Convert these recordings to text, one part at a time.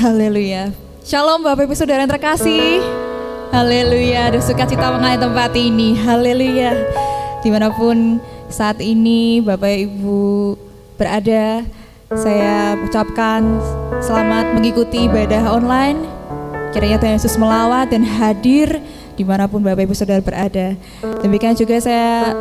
Haleluya. Shalom Bapak Ibu Saudara yang terkasih. Haleluya. Ada sukacita mengenai tempat ini. Haleluya. Dimanapun saat ini Bapak Ibu berada, saya ucapkan selamat mengikuti ibadah online. Kiranya Tuhan Yesus melawat dan hadir dimanapun Bapak Ibu Saudara berada. Demikian juga saya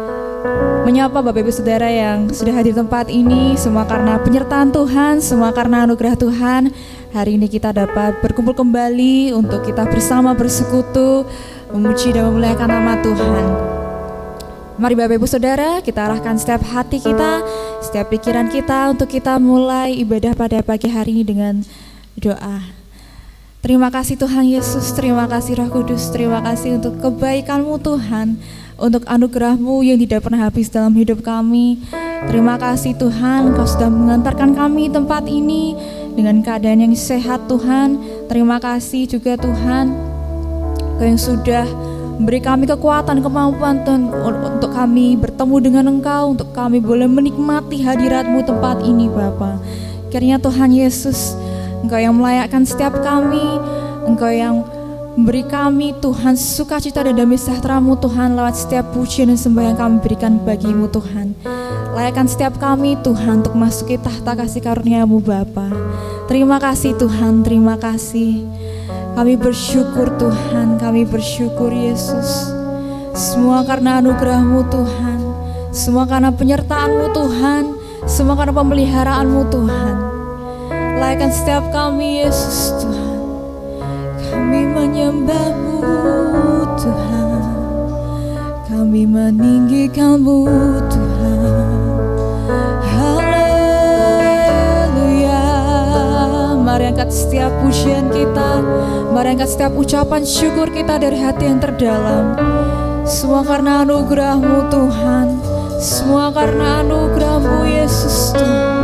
menyapa Bapak Ibu Saudara yang sudah hadir di tempat ini. Semua karena penyertaan Tuhan, semua karena anugerah Tuhan. Hari ini kita dapat berkumpul kembali untuk kita bersama bersekutu, memuji dan memuliakan nama Tuhan. Mari Bapak Ibu Saudara, kita arahkan setiap hati kita, setiap pikiran kita untuk kita mulai ibadah pada pagi hari ini dengan doa. Terima kasih Tuhan Yesus, terima kasih Roh Kudus, terima kasih untuk kebaikan-Mu Tuhan, untuk anugerah-Mu yang tidak pernah habis dalam hidup kami. Terima kasih Tuhan, Engkau sudah mengantarkan kami tempat ini dengan keadaan yang sehat Tuhan. Terima kasih juga Tuhan, Engkau yang sudah memberi kami kekuatan, kemampuan Tuhan, untuk kami bertemu dengan Engkau, untuk kami boleh menikmati hadirat-Mu tempat ini Bapa. Kiranya Tuhan Yesus, Engkau yang melayakkan setiap kami, Engkau yang memberi kami Tuhan sukacita dan damai sejahtera-Mu Tuhan lewat setiap pujian dan sembah yang kami berikan bagi-Mu Tuhan. Layakkan setiap kami Tuhan untuk masuki tahta kasih karunia-Mu Bapa. Terima kasih Tuhan, terima kasih. Kami bersyukur Tuhan, kami bersyukur Yesus. Semua karena anugerah-Mu Tuhan, semua karena penyertaan-Mu Tuhan, semua karena pemeliharaanmu Tuhan. Layakkan setiap kami Yesus Tuhan. Kami menyembah-Mu Tuhan, kami meninggikan-Mu Tuhan. Haleluya. Mari angkat setiap pujian kita, mari angkat setiap ucapan syukur kita dari hati yang terdalam. Semua karena anugerah-Mu Tuhan, semua karena anugerah-Mu Yesus Tuhan.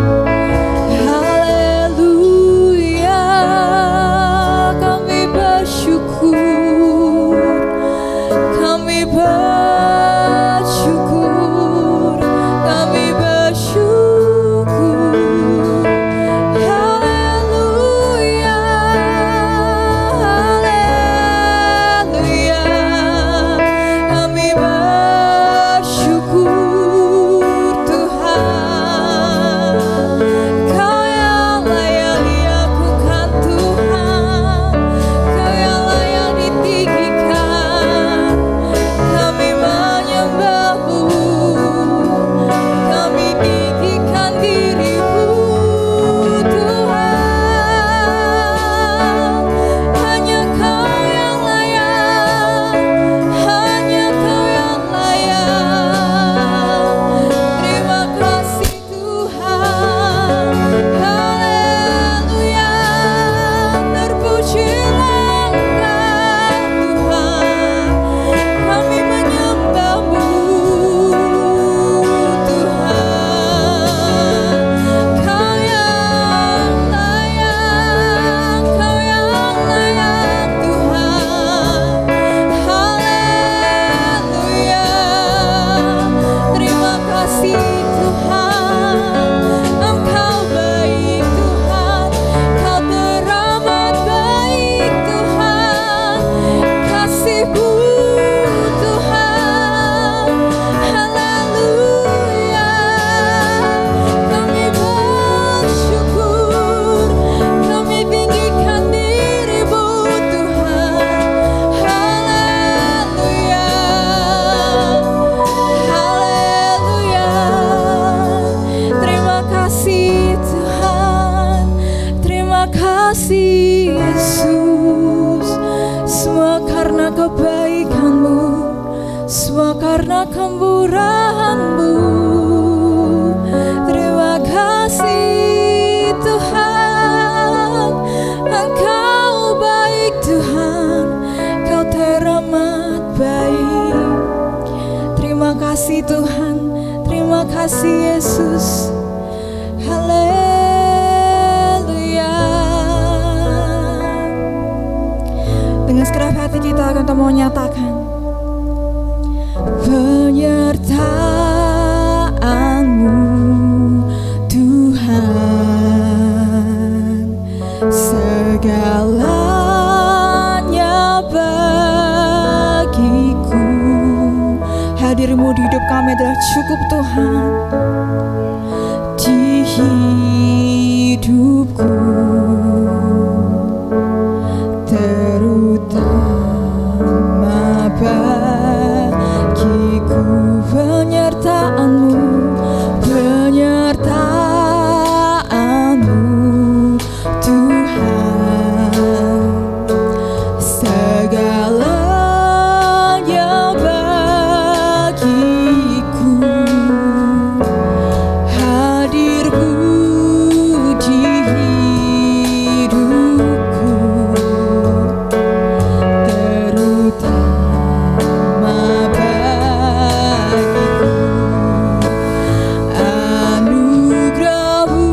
anugerah-Mu di hidup kami adalah cukup Tuhan. Di hidupku terutama bagiku penyertaan-Mu, penyertaan-Mu Tuhan. Segalanya bagiku, hadir-Mu di hidupku, terutama bagiku. Anugerah-Mu,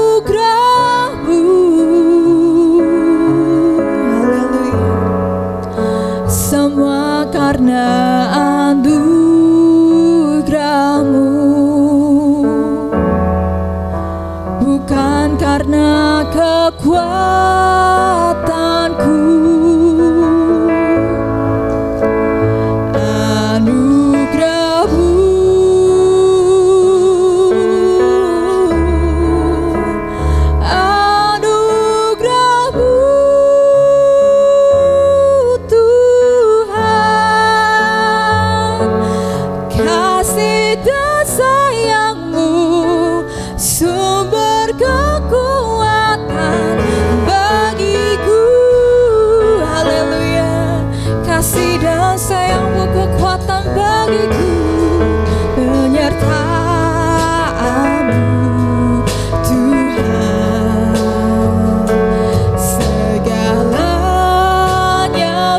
anugerah-Mu, haleluya. Semua karena anugerah-Mu, bukan karena kekuatanku. Anugerah-Mu, anugerah-Mu Tuhan. Kasih dan sayang-Mu sumber kekuatan bagiku, haleluya. Kasih dan sayang-Mu kekuatan bagiku, penyertaan-Mu Tuhan. Segalanya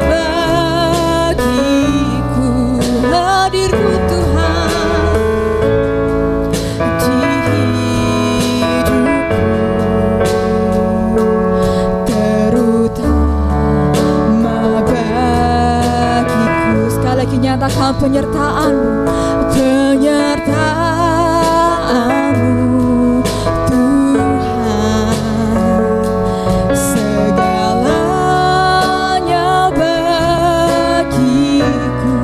bagiku, hadir-Mu Tuhan di hidupku, terutama bagiku. Sekali lagi nyatakan penyertaan-Mu, penyertaan-Mu Tuhan. Segalanya bagiku,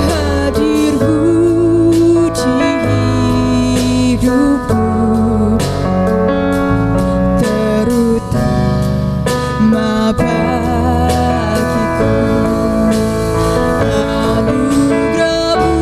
hadir-Mu di hidupku, terutama bagiku. Anugerah-Mu,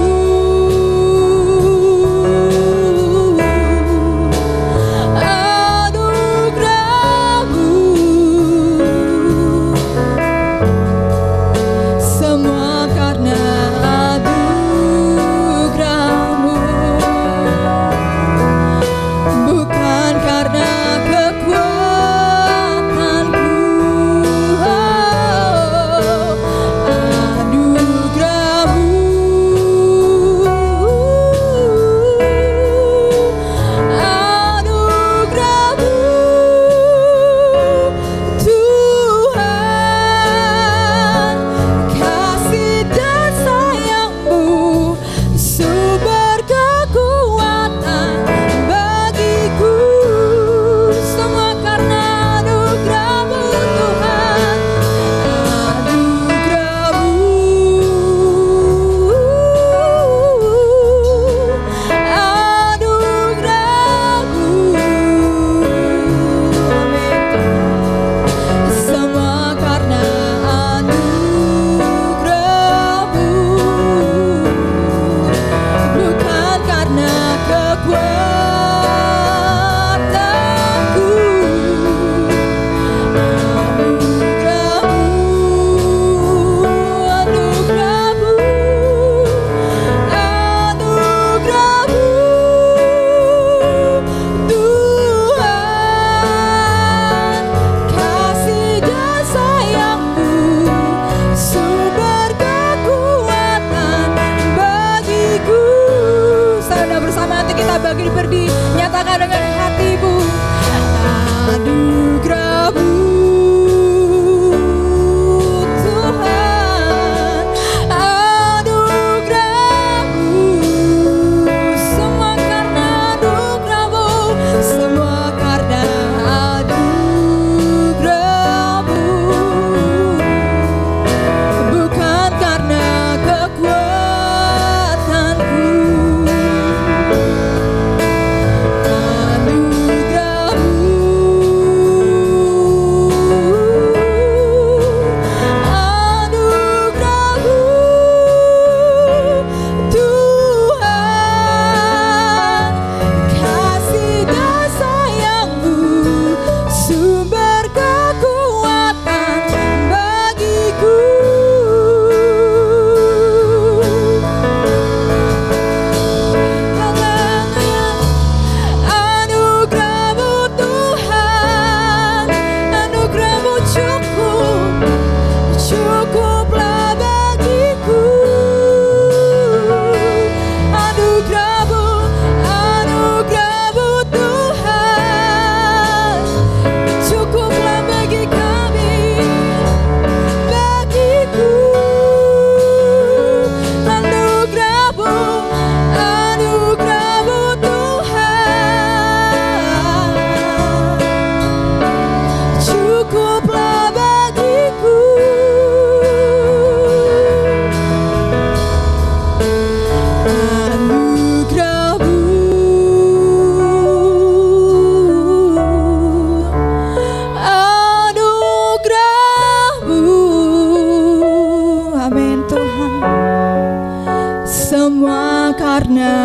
semua karena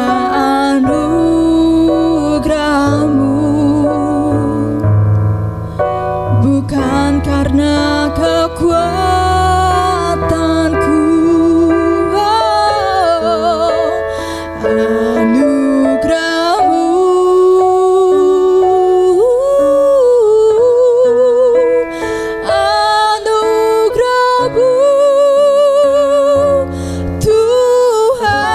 anugerah-Mu, bukan karena kekuatanku. Anugerah-Mu, anugerah-Mu Tuhan,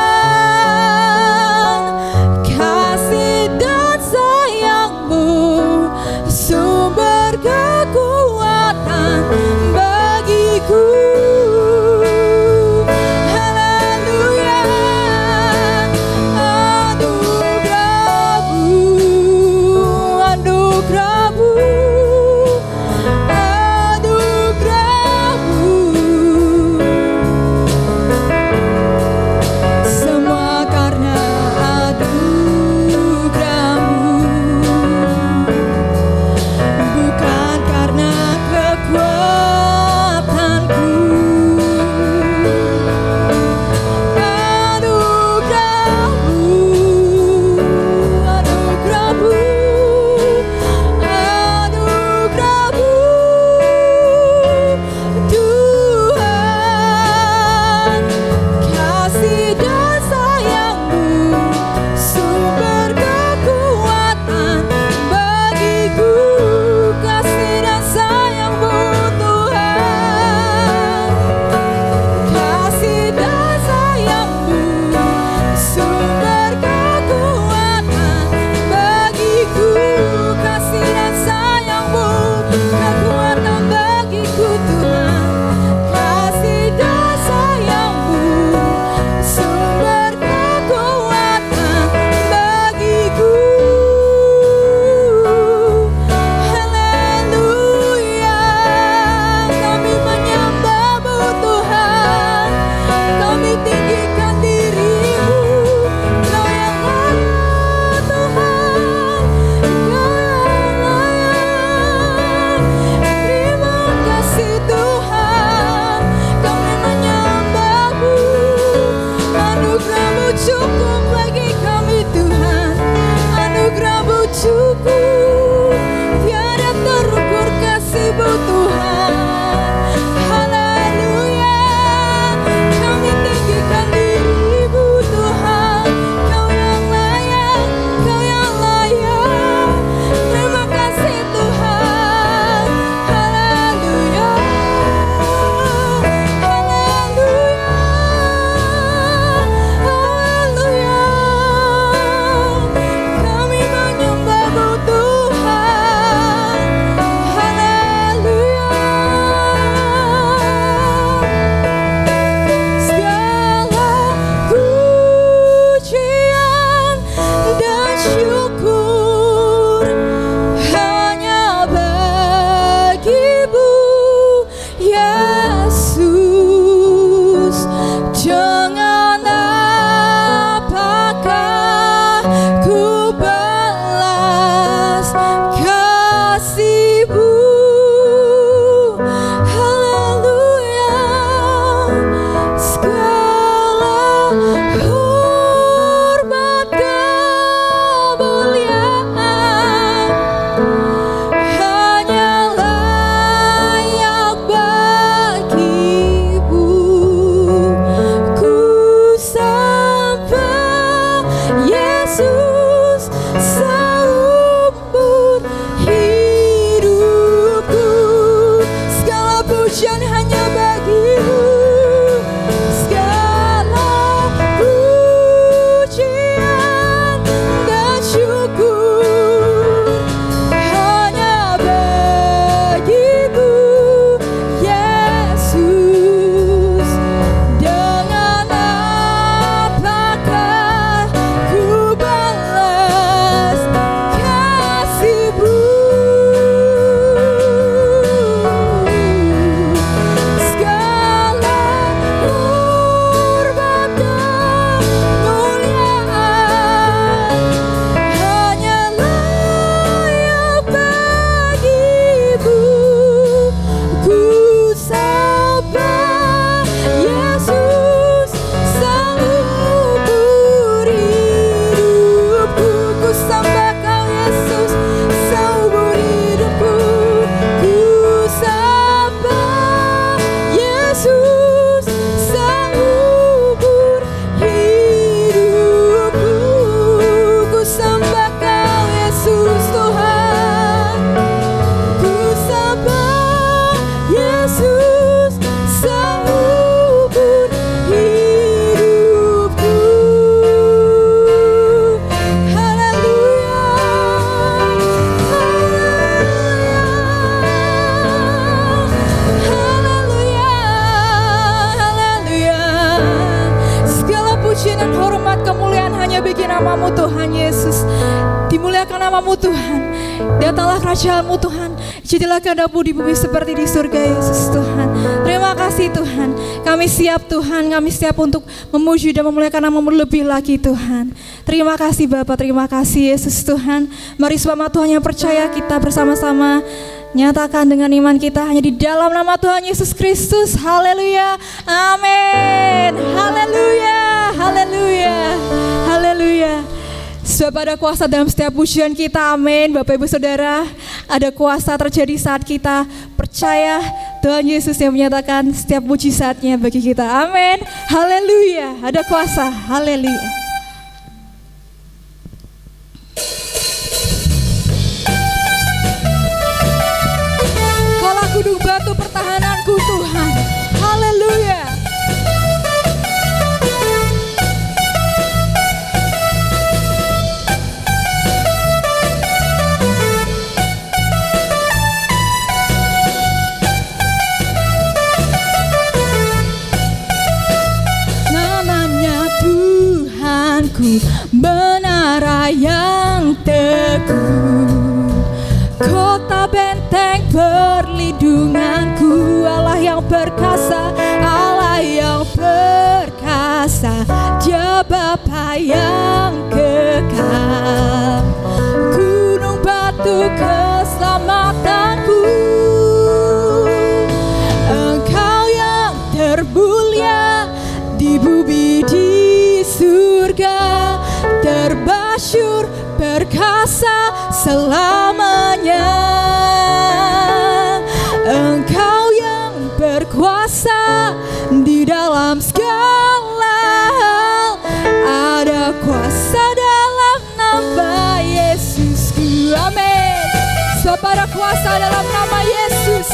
namamu Tuhan Yesus. Dimuliakan namamu Tuhan. Datanglah kerajaanmu Tuhan. Jadilah kehendakmu di bumi seperti di surga Yesus Tuhan. Terima kasih Tuhan. Kami siap Tuhan. Kami siap untuk memuji dan memuliakan namamu lebih lagi Tuhan. Terima kasih Bapa. Terima kasih Yesus Tuhan. Mari semua Tuhan yang percaya kita bersama-sama nyatakan dengan iman kita hanya di dalam nama Tuhan Yesus Kristus. Haleluya. Amin. Haleluya. Haleluya. Haleluya. Sebab ada kuasa dalam setiap pujian kita, amin. Bapak Ibu Saudara, ada kuasa terjadi saat kita percaya Tuhan Yesus yang menyatakan setiap mujizatnya bagi kita, amin. Haleluya, ada kuasa, haleluya. Kaulah gunung batu pertahananku Tuhan, haleluya. Menara yang teguh, kota benteng perlindunganku, Allah yang perkasa, Allah yang perkasa, Dia Bapa yang kekal, gunung batu keselamatanku, Engkau yang termulia di bumi di surga, termasyhur perkasa selamanya. Engkau yang berkuasa di dalam segala hal, ada kuasa dalam nama Yesusku, amin. Sebab ada kuasa dalam nama Yesus.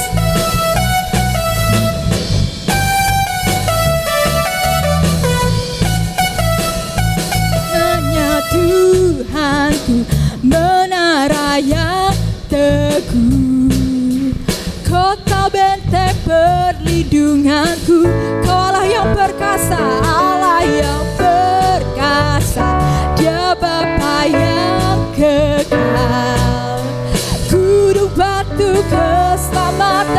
Tuhanku, menara yang teguh, kota benteng perlindunganku, Kau Allah yang perkasa, Allah yang perkasa, Dia Bapa yang kekal, gunung batu keselamatan.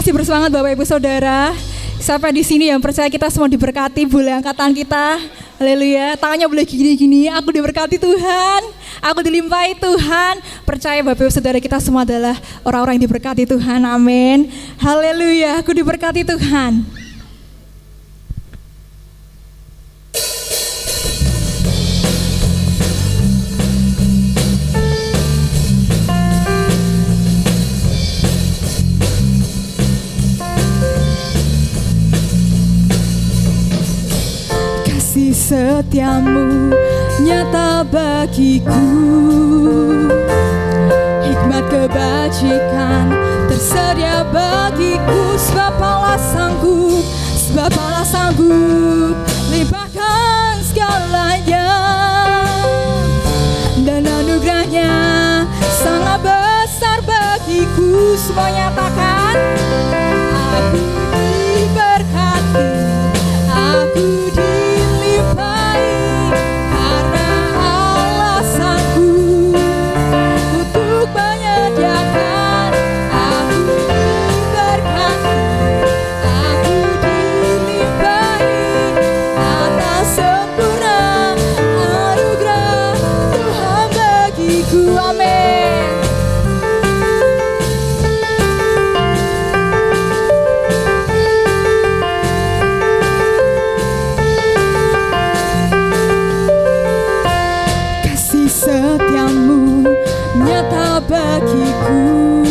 Masih bersemangat Bapak Ibu Saudara. Siapa di sini yang percaya kita semua diberkati, boleh angkat tangan kita. Haleluya. Tangannya boleh gini-gini. Aku diberkati Tuhan. Aku dilimpahi Tuhan. Percaya Bapak Ibu Saudara, kita semua adalah orang-orang yang diberkati Tuhan. Amin. Haleluya. Aku diberkati Tuhan. Kasih setiamu nyata bagiku, hikmat kebajikan tersedia bagiku, sebab Allah sanggup limpahkan segalanya, dan anugerahnya sangat besar bagiku. Semua nyatakan, aku diberkati, aku dilimpahi, karena Allah sanggup untuk menyediakan. Aku diberkati, aku dilimpahi, atas sempurna anugerah Tuhan bagiku. Amin. Setiamu nyata bagiku,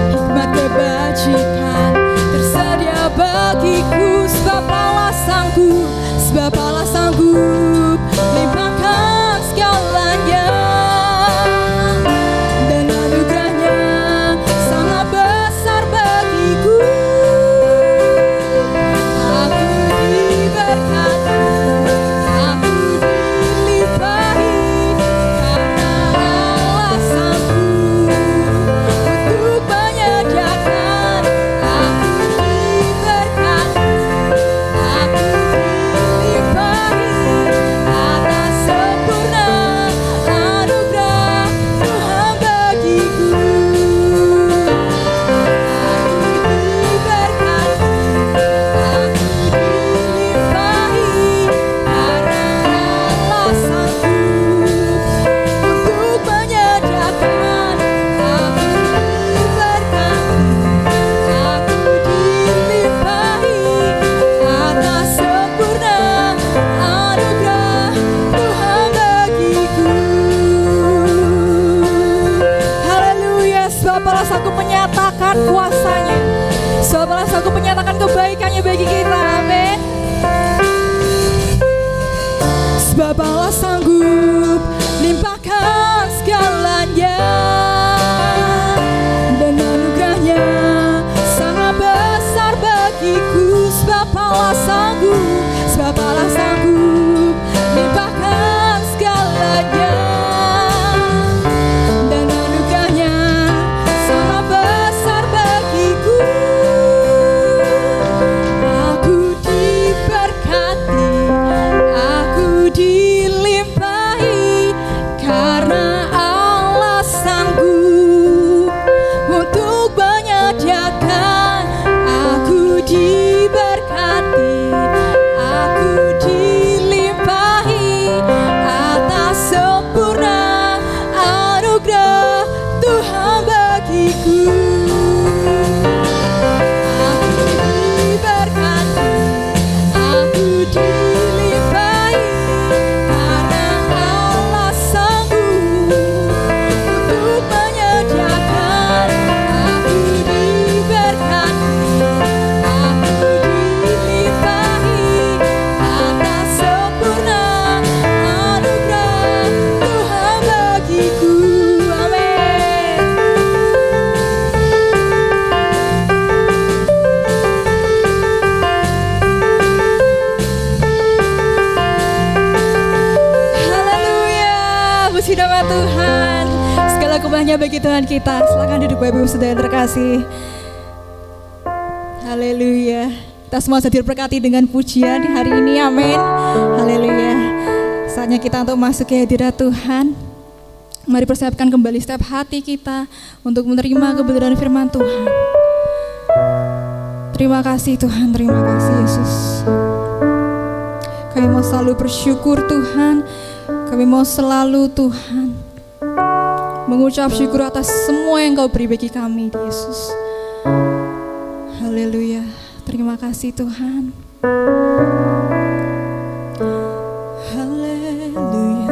hikmat kebajikan tersedia bagiku, sebab Allah sanggup limpahkan segalanya, dan anugerahnya sangat besar bagiku. Aku diberkati, aku dilimpahi, karena Allah sanggup untuk menyediakan. Aku diberkati, aku dilimpahi, atas sempurna anugerah Tuhan bagiku. Aku diberkati, aku dilimpahi, karena Allah sanggup untuk menyediakan. Aku diberkati, aku dilimpahi, atas sempurna anugerah Tuhan bagiku. Haleluya. Sebab Allah sanggup menyatakan kuasanya, sebab Allah sanggup menyatakan kebaikannya bagi kita. Amin. Sebab Allah sanggup limpahkan segalanya, dan anugerahnya sangat besar bagiku. Sebab Allah sanggup limpahkan segalanya, dan anugerahnya sangat besar bagiku. Aku diberkati, aku dilimpahi, karena Allah sanggup untuk menyediakan. Aku diberkati, aku dilimpahi, atas sempurna anugerah Tuhan bagiku. Aku diberkati, aku dilimpahi, karena Allah sanggup untuk menyediakan. Aku diberkati, aku dilimpahi, atas sempurna anugerah Tuhan bagiku. Amin. Haleluya, puji nama Tuhan. Segala kubahnya bagi Tuhan kita. Silakan duduk Bapak Ibu Saudara yang terkasih. Haleluya. Kita semua sudah diberkati dengan pujian di hari ini. Amin. Haleluya. Saatnya kita untuk masuk ke hadirat Tuhan. Mari persiapkan kembali setiap hati kita untuk menerima kebenaran firman Tuhan. Terima kasih Tuhan, terima kasih Yesus. Kami mau selalu bersyukur Tuhan. Kami mau selalu Tuhan mengucap syukur atas semua yang Kau beri bagi kami Yesus. Haleluya. Terima kasih Tuhan. Haleluya.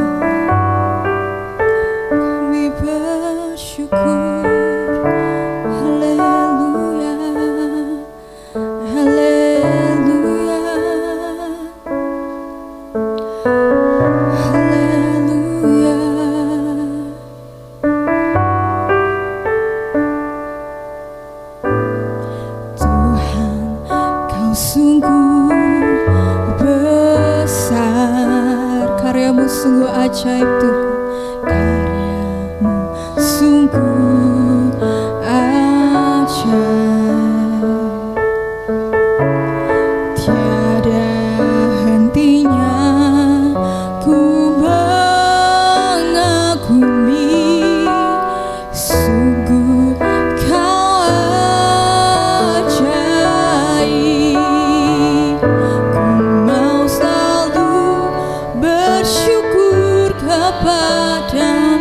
Kami bersyukur. Haleluya. Haleluya. Haleluya. Tuhan, Kau sungguh besar, karyamu sungguh ajaib Tuhan, karyamu sungguh ajaib, tiada hentinya ku mengagumi, sungguh Kau ajaib. Ku mau selalu bersyukur kepadamu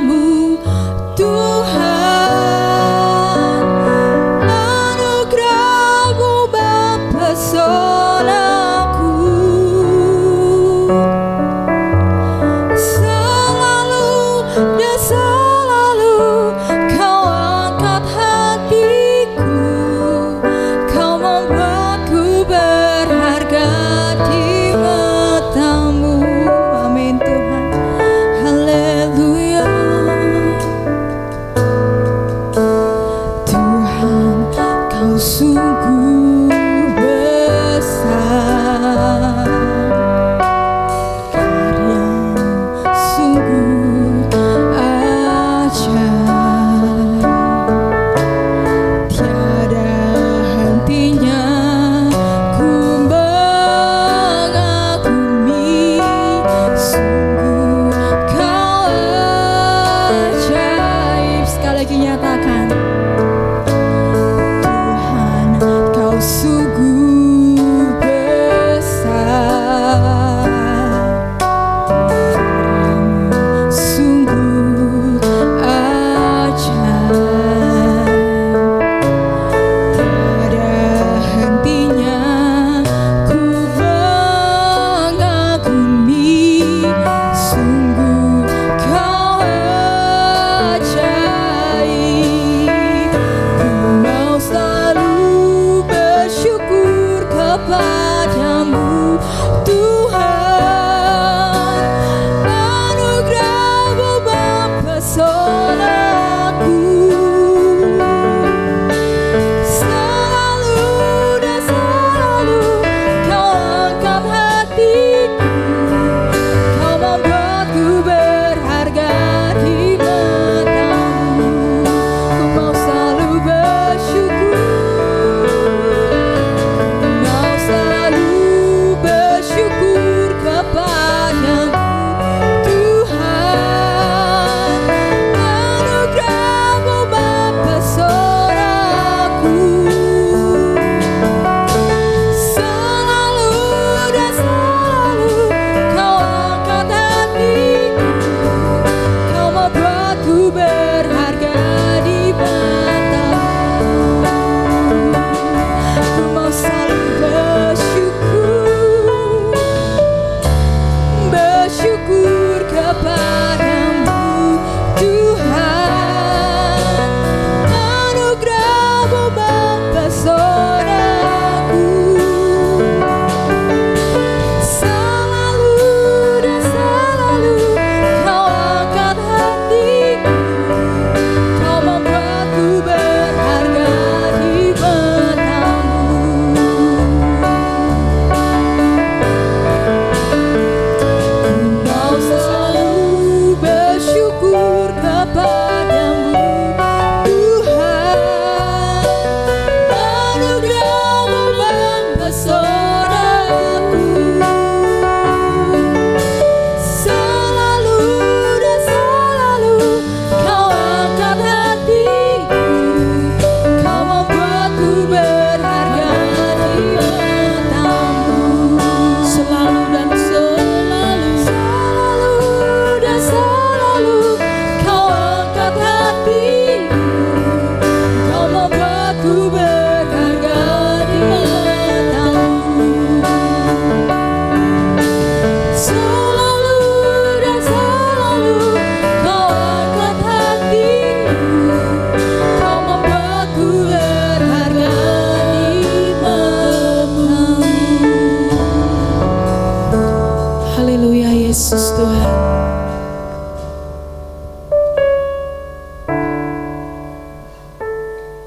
Yesus Tuhan.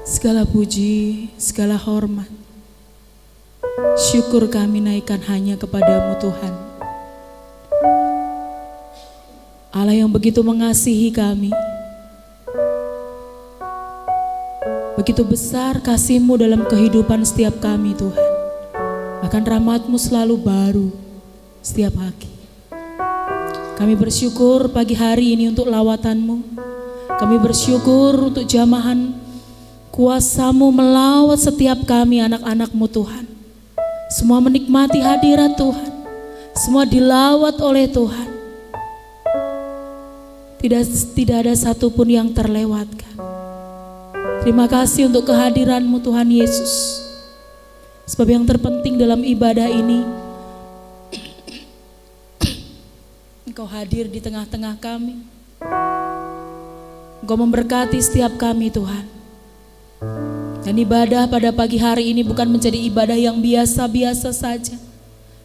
Segala puji, segala hormat, syukur kami naikkan hanya kepadamu Tuhan. Allah yang begitu mengasihi kami. Begitu besar kasih-Mu dalam kehidupan setiap kami Tuhan. Bahkan rahmat-Mu selalu baru setiap pagi. Kami bersyukur pagi hari ini untuk lawatan-Mu. Kami bersyukur untuk jamahan kuasa-Mu melawat setiap kami anak-anak-Mu Tuhan. Semua menikmati hadirat Tuhan. Semua dilawat oleh Tuhan. Tidak ada satupun yang terlewatkan. Terima kasih untuk kehadiran-Mu Tuhan Yesus. Sebab yang terpenting dalam ibadah ini, Engkau hadir di tengah-tengah kami. Engkau memberkati setiap kami Tuhan. Dan ibadah pada pagi hari ini bukan menjadi ibadah yang biasa-biasa saja,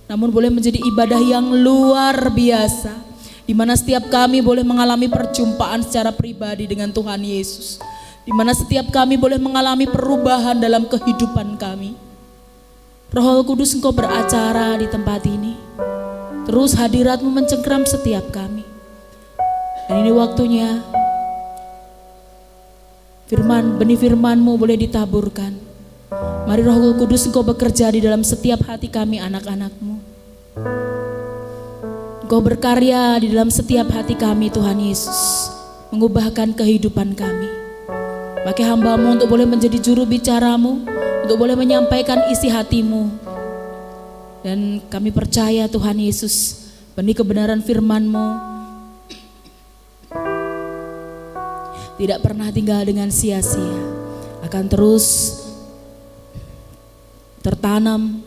namun boleh menjadi ibadah yang luar biasa, di mana setiap kami boleh mengalami perjumpaan secara pribadi dengan Tuhan Yesus, di mana setiap kami boleh mengalami perubahan dalam kehidupan kami. Roh Kudus, Engkau beracara di tempat ini. Terus hadirat-Mu mencengkram setiap kami. Dan ini waktunya benih firman-Mu boleh ditaburkan. Mari Roh Kudus, Engkau bekerja di dalam setiap hati kami anak-anak-Mu. Engkau berkarya di dalam setiap hati kami Tuhan Yesus, mengubahkan kehidupan kami. Pakai hamba-Mu untuk boleh menjadi juru bicara-Mu, untuk boleh menyampaikan isi hati-Mu. Dan kami percaya Tuhan Yesus, benih kebenaran firman-Mu tidak pernah tinggal dengan sia-sia, akan terus tertanam,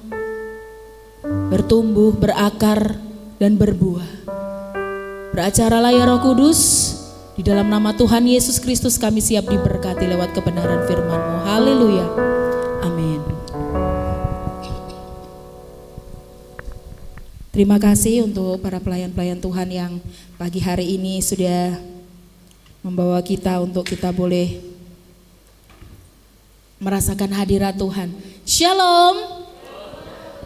bertumbuh, berakar, dan berbuah. Beracaralah ya Roh Kudus, di dalam nama Tuhan Yesus Kristus kami siap diberkati lewat kebenaran firman-Mu. Haleluya. Amin. Terima kasih untuk para pelayan-pelayan Tuhan yang pagi hari ini sudah membawa kita untuk kita boleh merasakan hadirat Tuhan. Shalom.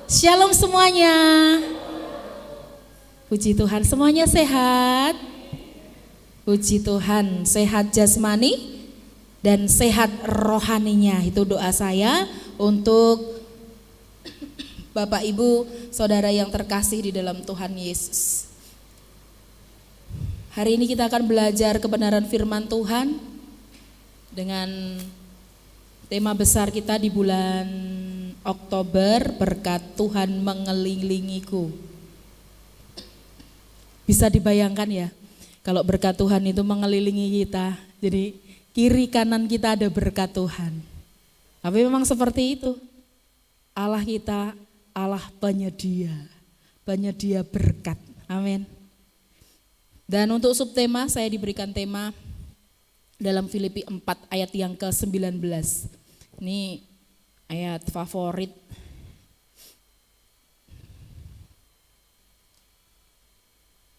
Shalom semuanya. Puji Tuhan, semuanya sehat. Puji Tuhan, sehat jasmani dan sehat rohaninya. Itu doa saya untuk Bapak, Ibu, Saudara yang terkasih di dalam Tuhan Yesus. Hari ini kita akan belajar kebenaran firman Tuhan dengan tema besar kita di bulan Oktober, berkat Tuhan mengelilingiku. Bisa dibayangkan ya, kalau berkat Tuhan itu mengelilingi kita, jadi kiri kanan kita ada berkat Tuhan. Tapi memang seperti itu, Allah kita Allah penyedia berkat. Amin. Dan untuk subtema saya diberikan tema dalam Filipi 4 ayat yang ke-19. Ini ayat favorit.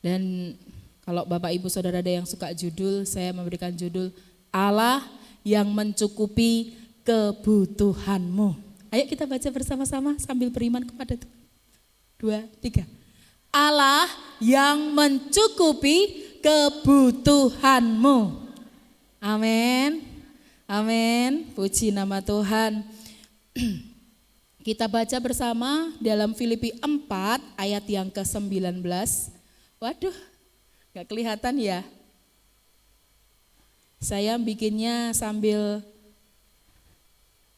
Dan kalau Bapak Ibu Saudara ada yang suka judul, saya memberikan judul Allah yang mencukupi kebutuhanmu. Ayo kita baca bersama-sama sambil beriman kepada Tuhan. 2, 3. Allah yang mencukupi kebutuhanmu. Amin. Amin. Puji nama Tuhan. Kita baca bersama dalam Filipi 4 ayat yang ke-19. Waduh, gak kelihatan ya. Saya bikinnya sambil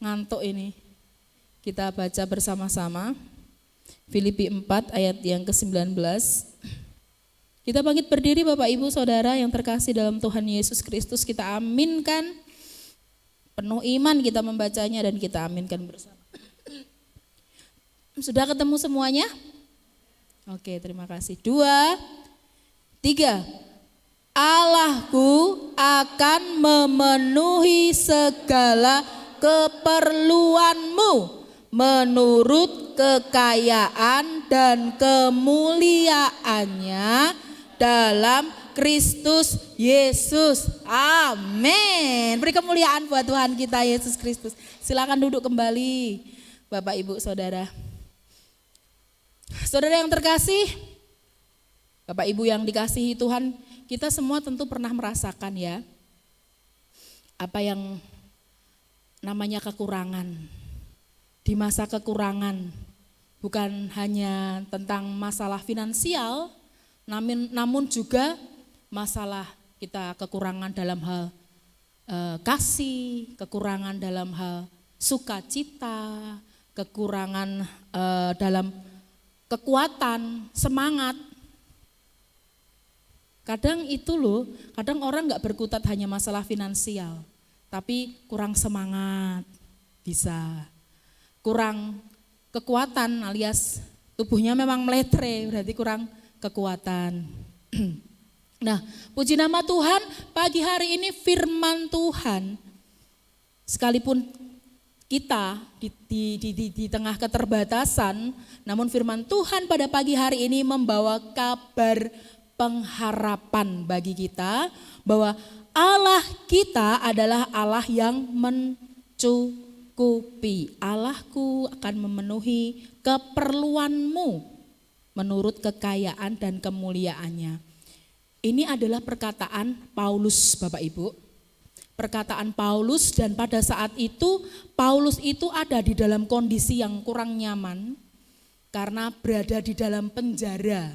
ngantuk ini. Kita baca bersama-sama. Filipi 4 ayat yang ke-19. Kita bangkit berdiri Bapak Ibu Saudara yang terkasih dalam Tuhan Yesus Kristus. Kita aminkan, penuh iman kita membacanya dan kita aminkan bersama. Sudah ketemu semuanya? Oke, terima kasih. 2, 3. Allahku akan memenuhi segala keperluanmu menurut kekayaan dan kemuliaannya dalam Kristus Yesus. Amin. Beri kemuliaan buat Tuhan kita Yesus Kristus. Silakan duduk kembali Bapak Ibu Saudara. Saudara yang terkasih, Bapak Ibu yang dikasihi Tuhan, kita semua tentu pernah merasakan ya apa yang namanya kekurangan. Di masa kekurangan bukan hanya tentang masalah finansial, namun juga masalah kita kekurangan dalam hal kasih, kekurangan dalam hal sukacita, kekurangan dalam kekuatan, semangat. Kadang itu loh, kadang orang gak berkutat hanya masalah finansial, tapi kurang semangat bisa. Kurang kekuatan alias tubuhnya memang meletre, berarti kurang kekuatan. Nah, puji nama Tuhan, pagi hari ini firman Tuhan, sekalipun kita di tengah keterbatasan, namun firman Tuhan pada pagi hari ini membawa kabar pengharapan bagi kita bahwa Allah kita adalah Allah yang mencukupi. Allahku akan memenuhi keperluanmu menurut kekayaan dan kemuliaannya. Ini adalah perkataan Paulus, Bapak Ibu. Perkataan Paulus, dan pada saat itu Paulus itu ada di dalam kondisi yang kurang nyaman karena berada di dalam penjara.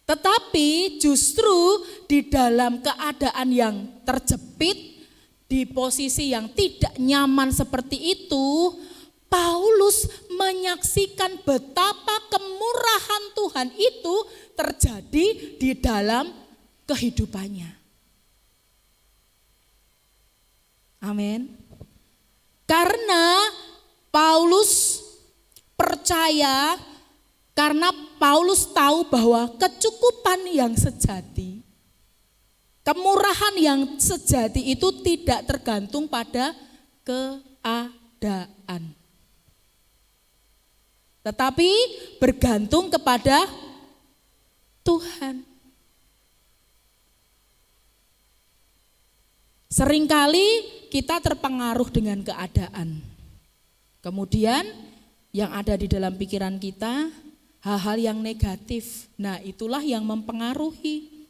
Tetapi justru di dalam keadaan yang terjepit, di posisi yang tidak nyaman seperti itu, Paulus menyaksikan betapa kemurahan Tuhan itu terjadi di dalam kehidupannya. Amin. Karena Paulus percaya, karena Paulus tahu bahwa kecukupan yang sejati, kemurahan yang sejati itu tidak tergantung pada keadaan, tetapi bergantung kepada Tuhan. Seringkali kita terpengaruh dengan keadaan. Kemudian yang ada di dalam pikiran kita hal-hal yang negatif. Nah, itulah yang mempengaruhi.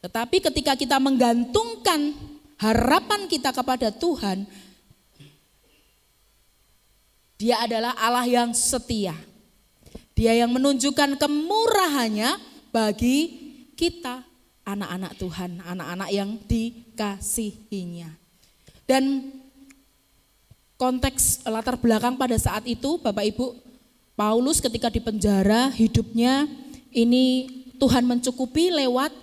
Tetapi ketika kita menggantungkan harapan kita kepada Tuhan, Dia adalah Allah yang setia. Dia yang menunjukkan kemurahannya bagi kita, anak-anak Tuhan, anak-anak yang dikasihinya. Dan konteks latar belakang pada saat itu, Bapak Ibu, Paulus ketika di penjara, hidupnya ini Tuhan mencukupi lewat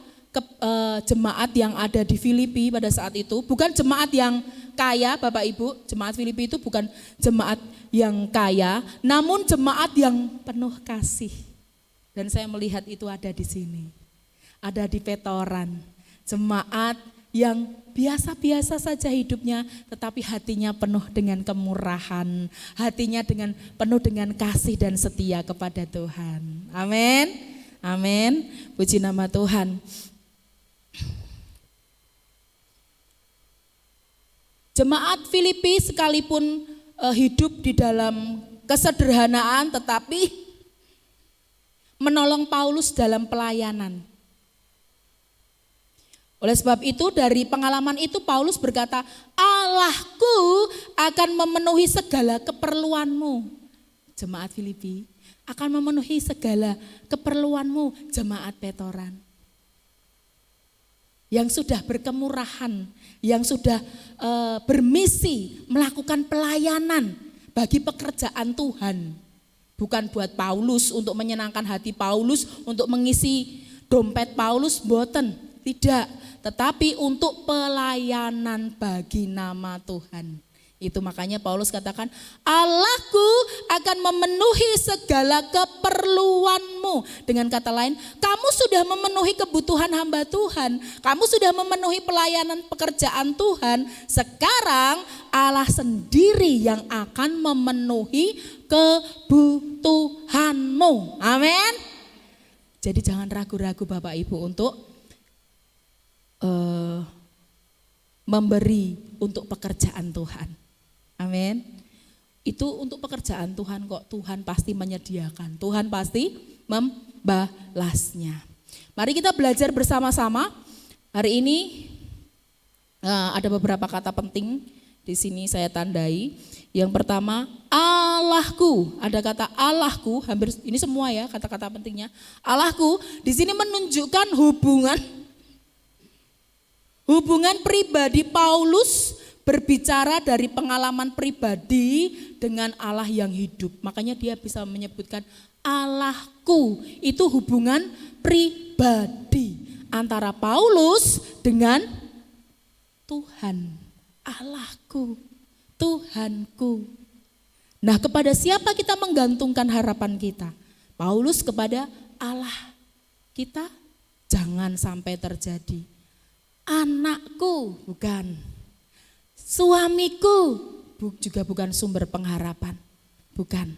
jemaat yang ada di Filipi pada saat itu. Bukan jemaat yang kaya, Bapak Ibu, jemaat Filipi itu bukan jemaat yang kaya, namun jemaat yang penuh kasih. Dan saya melihat itu ada di sini, ada di Petoran, jemaat yang biasa-biasa saja hidupnya, tetapi hatinya penuh dengan kemurahan, hatinya penuh dengan kasih dan setia kepada Tuhan. Amin, amin, puji nama Tuhan. Jemaat Filipi sekalipun hidup di dalam kesederhanaan, tetapi menolong Paulus dalam pelayanan. Oleh sebab itu, dari pengalaman itu Paulus berkata, Allahku akan memenuhi segala keperluanmu, jemaat Filipi, akan memenuhi segala keperluanmu, jemaat Petoran. Yang sudah berkemurahan, yang sudah bermisi melakukan pelayanan bagi pekerjaan Tuhan. Bukan buat Paulus, untuk menyenangkan hati Paulus, untuk mengisi dompet Paulus, boten, tidak. Tetapi untuk pelayanan bagi nama Tuhan. Itu makanya Paulus katakan, Allahku akan memenuhi segala keperluanmu. Dengan kata lain, kamu sudah memenuhi kebutuhan hamba Tuhan. Kamu sudah memenuhi pelayanan pekerjaan Tuhan. Sekarang Allah sendiri yang akan memenuhi kebutuhanmu. Amin. Jadi jangan ragu-ragu Bapak Ibu untuk memberi untuk pekerjaan Tuhan. Amin. Itu untuk pekerjaan Tuhan kok. Tuhan pasti menyediakan. Tuhan pasti membalasnya. Mari kita belajar bersama-sama. Hari ini ada beberapa kata penting di sini saya tandai. Yang pertama, Allahku. Ada kata Allahku, hampir ini semua ya kata-kata pentingnya. Allahku di sini menunjukkan hubungan pribadi Paulus berbicara dari pengalaman pribadi dengan Allah yang hidup. Makanya dia bisa menyebutkan Allahku. Itu hubungan pribadi antara Paulus dengan Tuhan. Allahku, Tuhanku. Nah, kepada siapa kita menggantungkan harapan kita? Paulus kepada Allah. Kita jangan sampai terjadi. Anakku, bukan. Suamiku juga bukan sumber pengharapan, bukan.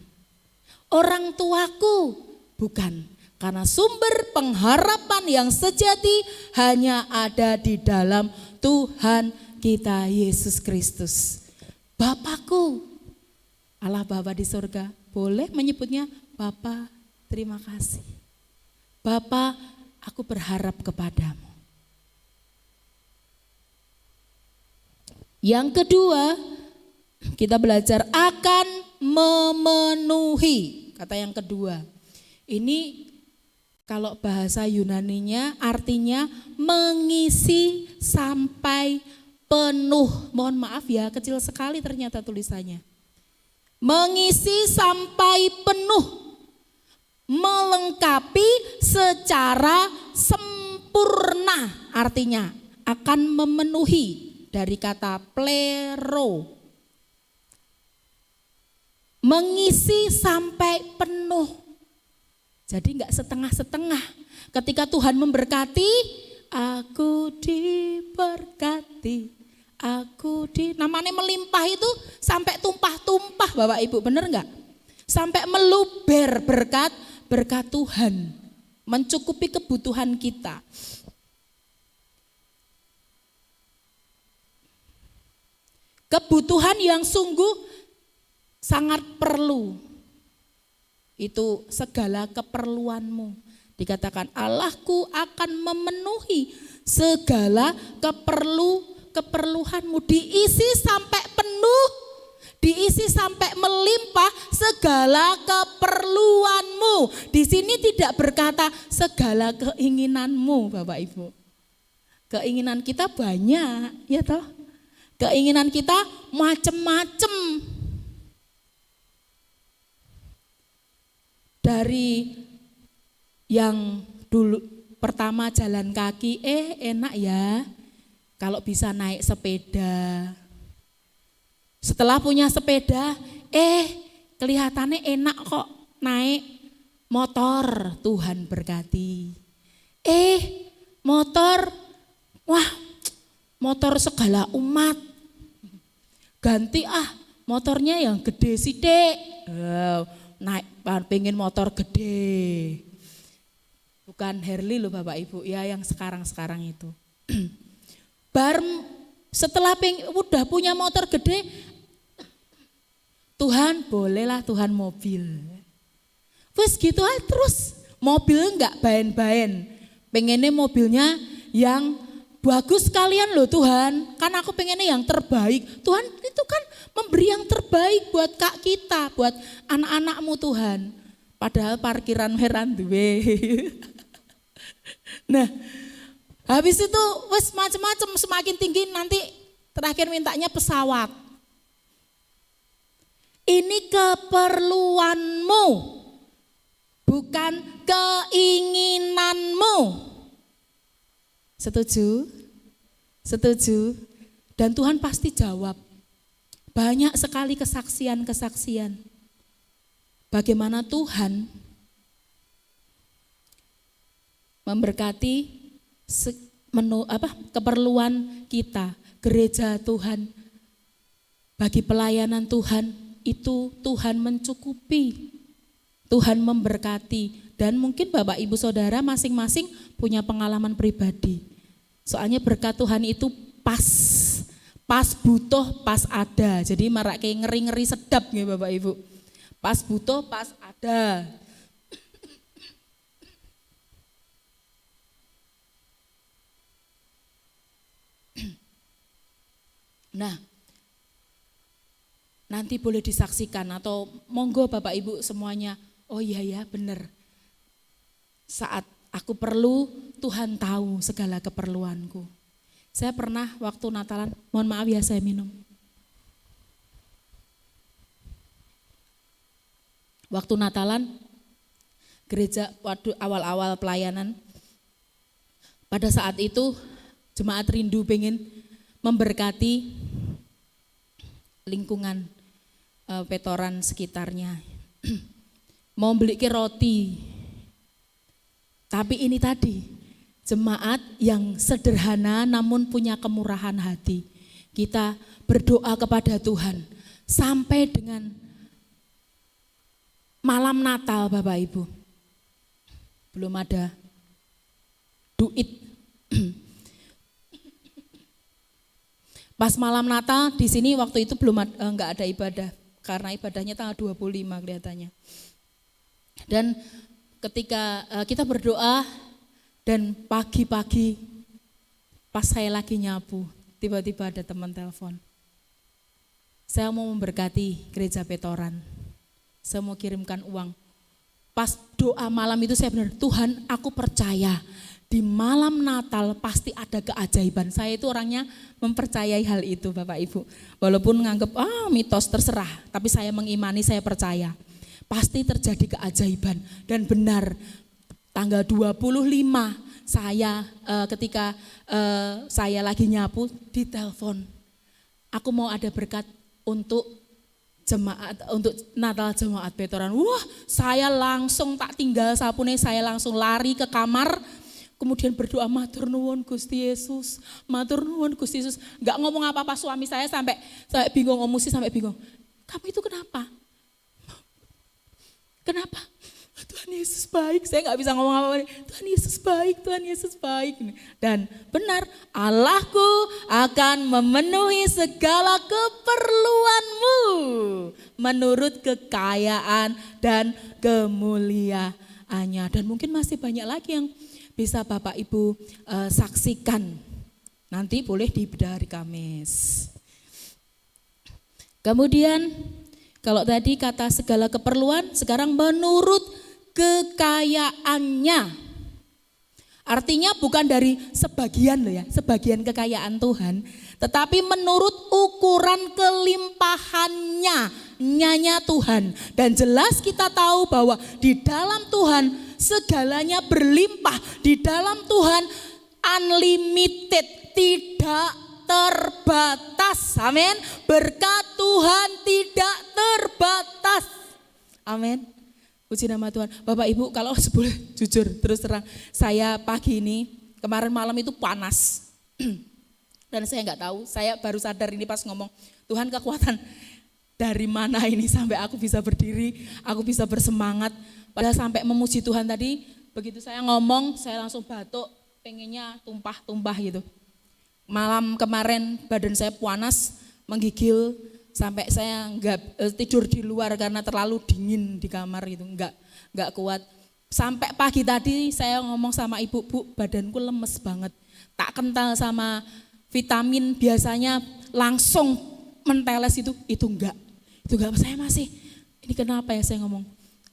Orang tuaku, bukan. Karena sumber pengharapan yang sejati hanya ada di dalam Tuhan kita Yesus Kristus. Bapakku, Allah Bapa di surga, boleh menyebutnya Bapa, terima kasih. Bapa, aku berharap kepadamu. Yang kedua, kita belajar akan memenuhi. Kata yang kedua, ini kalau bahasa Yunaninya artinya mengisi sampai penuh. Mohon maaf ya, kecil sekali ternyata tulisannya. Mengisi sampai penuh, melengkapi secara sempurna, artinya akan memenuhi. Dari kata plero, mengisi sampai penuh. Jadi enggak setengah-setengah. Ketika Tuhan memberkati, aku diberkati, namanya melimpah itu sampai tumpah-tumpah Bapak Ibu, benar enggak? Sampai meluber berkat Tuhan, mencukupi kebutuhan kita. Kebutuhan yang sungguh sangat perlu. Itu segala keperluanmu. Dikatakan Allahku akan memenuhi segala keperluanmu. Diisi sampai penuh, diisi sampai melimpah segala keperluanmu. Di sini tidak berkata segala keinginanmu Bapak Ibu. Keinginan kita banyak, ya toh? Keinginan kita macem-macem. Dari yang dulu pertama jalan kaki, enak ya kalau bisa naik sepeda. Setelah punya sepeda, kelihatannya enak kok naik motor, Tuhan berkati. Motor, wah motor segala umat. Ganti motornya yang gede sidik. Naik pengen motor gede. Bukan Harley loh Bapak Ibu ya, yang sekarang itu. Setelah udah punya motor gede, Tuhan bolehlah Tuhan mobil. Terus gitu terus mobil enggak baen-baen. Pengennya mobilnya yang bagus sekalian loh Tuhan, kan aku pengennya yang terbaik. Tuhan itu kan memberi yang terbaik buat kak kita, buat anak-anakmu Tuhan. Padahal parkiran heran duwe. Nah, habis itu wes macam-macam, semakin tinggi nanti terakhir mintanya pesawat. Ini keperluanmu, bukan keinginanmu. Setuju? Setuju? Dan Tuhan pasti jawab. banyak sekali kesaksian-kesaksian bagaimana Tuhan memberkati keperluan kita, gereja Tuhan, bagi pelayanan Tuhan itu Tuhan mencukupi, Tuhan memberkati. Dan mungkin Bapak Ibu Saudara masing-masing punya pengalaman pribadi. Soalnya berkat Tuhan itu pas butuh, pas ada. Jadi marak kayak ngeri-ngeri sedap ya Bapak Ibu. Pas butuh, pas ada. Nah, nanti boleh disaksikan atau monggo Bapak Ibu semuanya, oh iya ya benar. Saat aku perlu, Tuhan tahu segala keperluanku. Saya pernah waktu Natalan, mohon maaf ya saya minum. Waktu Natalan, gereja waktu awal-awal pelayanan, pada saat itu jemaat rindu pengen memberkati lingkungan Petoran sekitarnya. Mau beli roti. Tapi ini tadi, jemaat yang sederhana namun punya kemurahan hati. Kita berdoa kepada Tuhan sampai dengan malam Natal Bapak Ibu. Belum ada duit. Pas malam Natal di sini waktu itu belum enggak ada ibadah karena ibadahnya tanggal 25 kelihatannya. Dan ketika kita berdoa dan pagi-pagi pas saya lagi nyapu, tiba-tiba ada teman telepon. Saya mau memberkati gereja Petoran. Saya mau kirimkan uang. Pas doa malam itu saya benar, Tuhan aku percaya di malam Natal pasti ada keajaiban. Saya itu orangnya mempercayai hal itu Bapak Ibu. Walaupun nganggep mitos terserah, tapi saya mengimani, saya percaya. Pasti terjadi keajaiban dan benar. Tanggal 25 saya ketika saya lagi nyapu ditelepon. Aku mau ada berkat untuk jemaat, untuk Natal jemaat Petoran. Wah, saya langsung tak tinggal sapune, saya langsung lari ke kamar. Kemudian berdoa, matur nuwun Gusti Yesus, matur nuwun Gusti Yesus. Enggak ngomong apa-apa, suami saya sampai bingung, emosi sampai bingung. Kamu itu kenapa? Kenapa? Tuhan Yesus baik, saya enggak bisa ngomong apa-apa. Tuhan Yesus baik, Tuhan Yesus baik. Dan benar, Allahku akan memenuhi segala keperluanmu menurut kekayaan dan kemuliaannya. Dan mungkin masih banyak lagi yang bisa Bapak Ibu saksikan. Nanti boleh di ibadah hari Kamis. Kemudian kalau tadi kata segala keperluan, sekarang menurut kekayaannya. Artinya bukan dari sebagian loh ya, sebagian kekayaan Tuhan, tetapi menurut ukuran kelimpahannya, nyanya Tuhan. Dan jelas kita tahu bahwa di dalam Tuhan segalanya berlimpah, di dalam Tuhan unlimited, tidak terbatas. Amin. Berkat Tuhan tidak terbatas. Amin. Puji nama Tuhan. Bapak Ibu, kalau boleh jujur terus terang, saya pagi ini kemarin malam itu panas. Dan saya enggak tahu, saya baru sadar ini pas ngomong, Tuhan kekuatan dari mana ini sampai aku bisa berdiri, aku bisa bersemangat. Padahal sampai memuji Tuhan tadi, begitu saya ngomong, saya langsung batuk, pengennya tumpah-tumpah gitu. Malam kemarin badan saya panas, menggigil, sampai saya enggak tidur di luar karena terlalu dingin di kamar gitu, enggak kuat. Sampai pagi tadi saya ngomong sama ibu, Bu, badanku lemes banget, tak kental sama vitamin biasanya langsung menteles itu enggak. Itu enggak, saya masih, ini kenapa ya saya ngomong.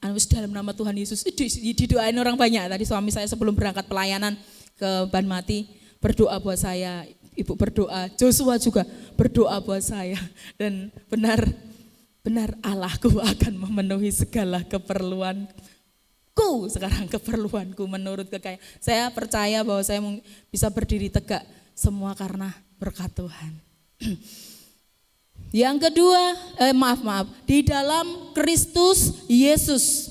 Dalam nama Tuhan Yesus, didoain orang banyak. Tadi suami saya sebelum berangkat pelayanan ke Banmati berdoa buat saya, ibu berdoa, Joshua juga berdoa buat saya. Dan benar Allahku akan memenuhi segala keperluanku. Sekarang keperluanku menurut kekayaan. Saya percaya bahwa saya bisa berdiri tegak semua karena berkat Tuhan. Yang kedua, di dalam Kristus Yesus.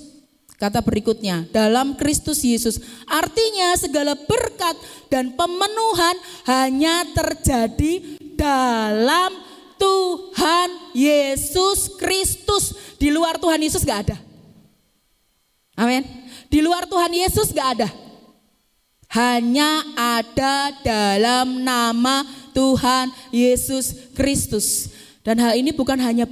Kata berikutnya, dalam Kristus Yesus. Artinya segala berkat dan pemenuhan hanya terjadi dalam Tuhan Yesus Kristus. Di luar Tuhan Yesus gak ada. Amin. Di luar Tuhan Yesus gak ada. Hanya ada dalam nama Tuhan Yesus Kristus. Dan hal ini bukan hanya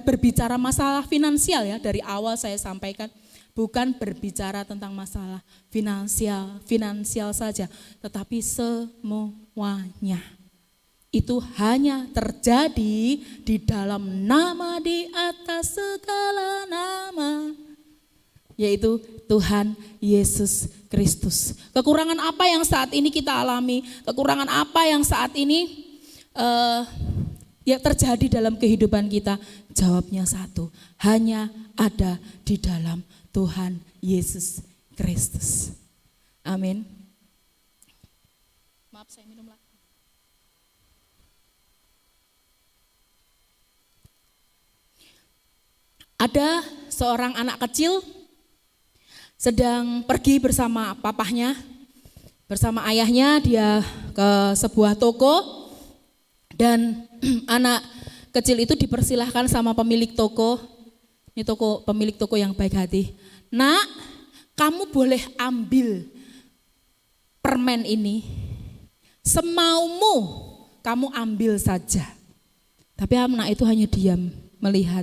berbicara masalah finansial ya. Dari awal saya sampaikan. Bukan berbicara tentang masalah finansial saja, tetapi semuanya. Itu hanya terjadi di dalam nama di atas segala nama, yaitu Tuhan Yesus Kristus. Kekurangan apa yang saat ini kita alami? Kekurangan apa yang saat ini yang terjadi dalam kehidupan kita? Jawabnya satu, hanya ada di dalam Tuhan Yesus Kristus. Amin. Maaf saya minum lagi. Ada seorang anak kecil sedang pergi bersama papahnya, bersama ayahnya, dia ke sebuah toko dan anak kecil itu dipersilahkan sama pemilik toko. Ini pemilik toko yang baik hati. Nak, kamu boleh ambil permen ini, semaumu kamu ambil saja. Tapi anak itu hanya diam melihat.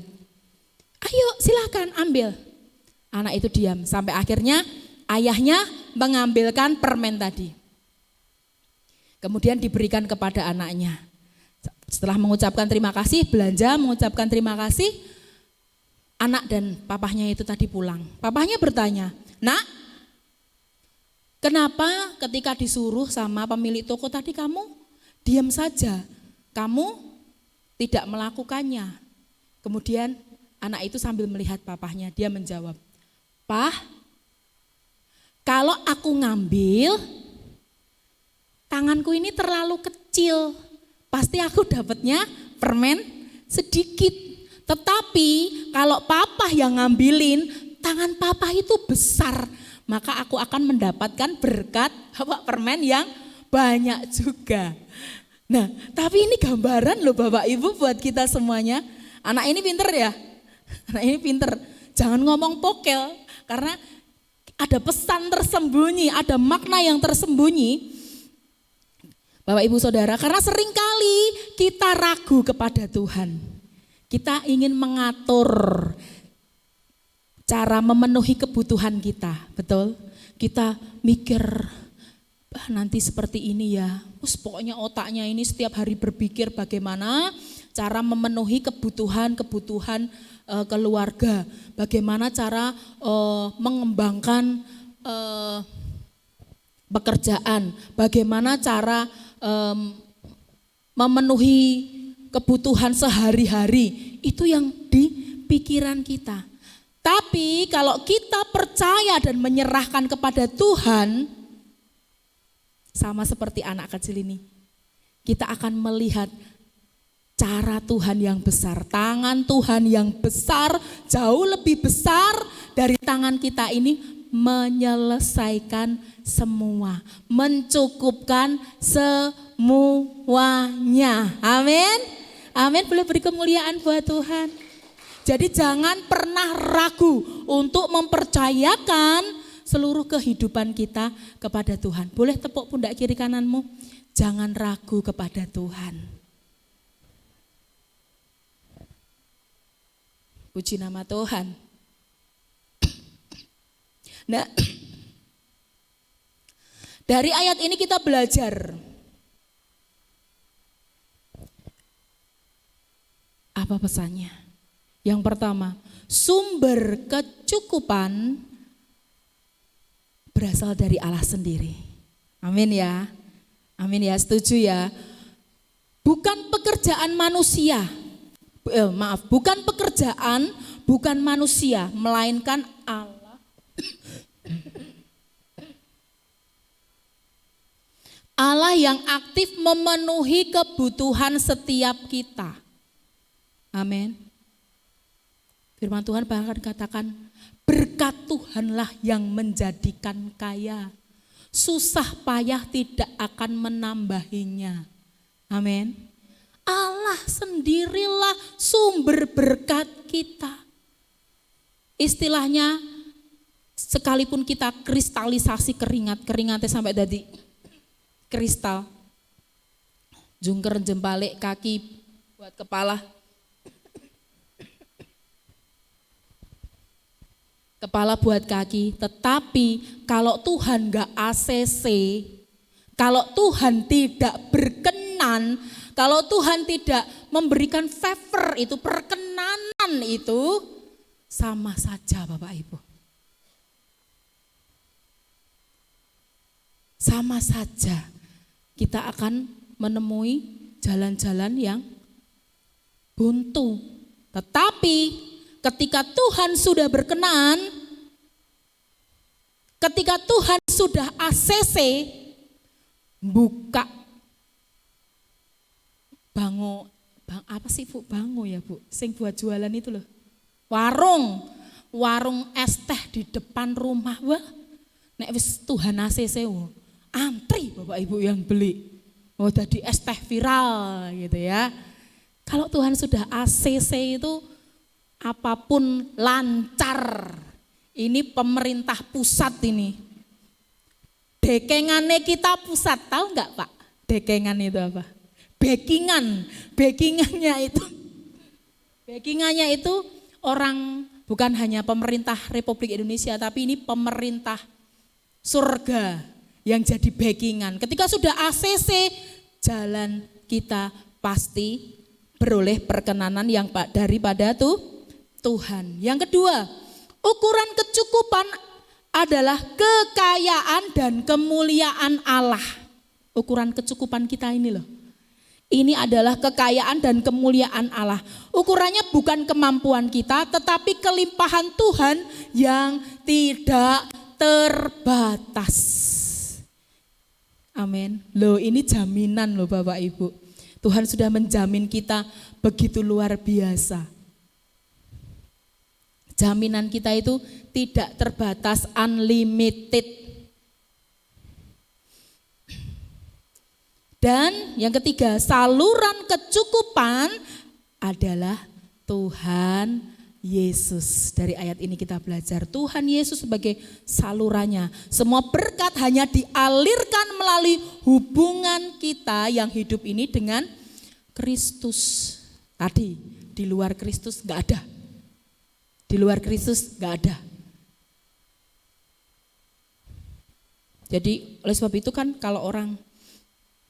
Ayo silakan ambil. Anak itu diam sampai akhirnya ayahnya mengambilkan permen tadi. Kemudian diberikan kepada anaknya. Setelah mengucapkan terima kasih, belanja mengucapkan terima kasih, anak dan papahnya itu tadi pulang. Papahnya bertanya, nak, kenapa ketika disuruh sama pemilik toko tadi kamu diam saja? Kamu tidak melakukannya. Kemudian anak itu sambil melihat papahnya, dia menjawab, Pah, kalau aku ngambil, tanganku ini terlalu kecil, pasti aku dapatnya permen sedikit. Tetapi kalau papa yang ngambilin, tangan papa itu besar, maka aku akan mendapatkan berkat permen yang banyak juga. Nah, tapi ini gambaran loh Bapak Ibu buat kita semuanya. Anak ini pinter ya, anak ini pinter. Jangan ngomong pokel, karena ada pesan tersembunyi, ada makna yang tersembunyi. Bapak Ibu Saudara, karena seringkali kita ragu kepada Tuhan. Kita ingin mengatur cara memenuhi kebutuhan kita, betul? Kita mikir, nanti seperti ini ya, pokoknya otaknya ini setiap hari berpikir bagaimana cara memenuhi kebutuhan keluarga, bagaimana cara mengembangkan pekerjaan, bagaimana cara memenuhi kebutuhan sehari-hari, itu yang di pikiran kita. Tapi kalau kita percaya dan menyerahkan kepada Tuhan, sama seperti anak kecil ini, kita akan melihat cara Tuhan yang besar, tangan Tuhan yang besar, jauh lebih besar dari tangan kita ini, menyelesaikan semua, mencukupkan semuanya. Amin. Amin, boleh beri kemuliaan buat Tuhan. Jadi jangan pernah ragu untuk mempercayakan seluruh kehidupan kita kepada Tuhan. Boleh tepuk pundak kiri kananmu, jangan ragu kepada Tuhan. Puji nama Tuhan. Nah, dari ayat ini kita belajar apa pesannya? Yang pertama, sumber kecukupan berasal dari Allah sendiri. Amin ya. Amin ya, setuju ya. Bukan pekerjaan manusia. Bukan pekerjaan, bukan manusia, melainkan Allah. Allah yang aktif memenuhi kebutuhan setiap kita. Amin. Firman Tuhan bahkan katakan, berkat Tuhanlah yang menjadikan kaya. Susah payah tidak akan menambahinya. Amin. Allah sendirilah sumber berkat kita. Istilahnya, sekalipun kita kristalisasi keringatnya sampai jadi kristal, jungker jempalik kaki buat kepala, kepala buat kaki. Tetapi kalau Tuhan gak ACC, kalau Tuhan tidak berkenan, kalau Tuhan tidak memberikan favor itu, perkenanan itu, sama saja Bapak Ibu. Sama saja kita akan menemui jalan-jalan yang buntu. Tetapi ketika Tuhan sudah berkenan, ketika Tuhan sudah ACC, buka apa sih Bu? Bango ya Bu, sing buat jualan itu loh. Warung es teh di depan rumah. Wah, nek wis Tuhan ACC, antri Bapak Ibu yang beli. Tadi es teh viral gitu ya. Kalau Tuhan sudah ACC itu apapun lancar. Ini pemerintah pusat ini. Dekengannya kita pusat, tahu nggak Pak? Dekengan itu apa? Backingannya itu orang, bukan hanya pemerintah Republik Indonesia, tapi ini pemerintah surga yang jadi backingan. Ketika sudah ACC, jalan kita pasti beroleh perkenanan yang daripada Tuhan. Yang kedua, ukuran kecukupan adalah kekayaan dan kemuliaan Allah. Ukuran kecukupan kita ini loh. Ini adalah kekayaan dan kemuliaan Allah. Ukurannya bukan kemampuan kita, tetapi kelimpahan Tuhan yang tidak terbatas. Amin. Loh, ini jaminan loh Bapak Ibu. Tuhan sudah menjamin kita begitu luar biasa. Jaminan kita itu tidak terbatas, unlimited. Dan yang ketiga, saluran kecukupan adalah Tuhan Yesus. Dari ayat ini kita belajar Tuhan Yesus sebagai salurannya. Semua berkat hanya dialirkan melalui hubungan kita yang hidup ini dengan Kristus. Tadi di luar Kristus gak ada. Di luar Kristus gak ada. Jadi oleh sebab itu kan kalau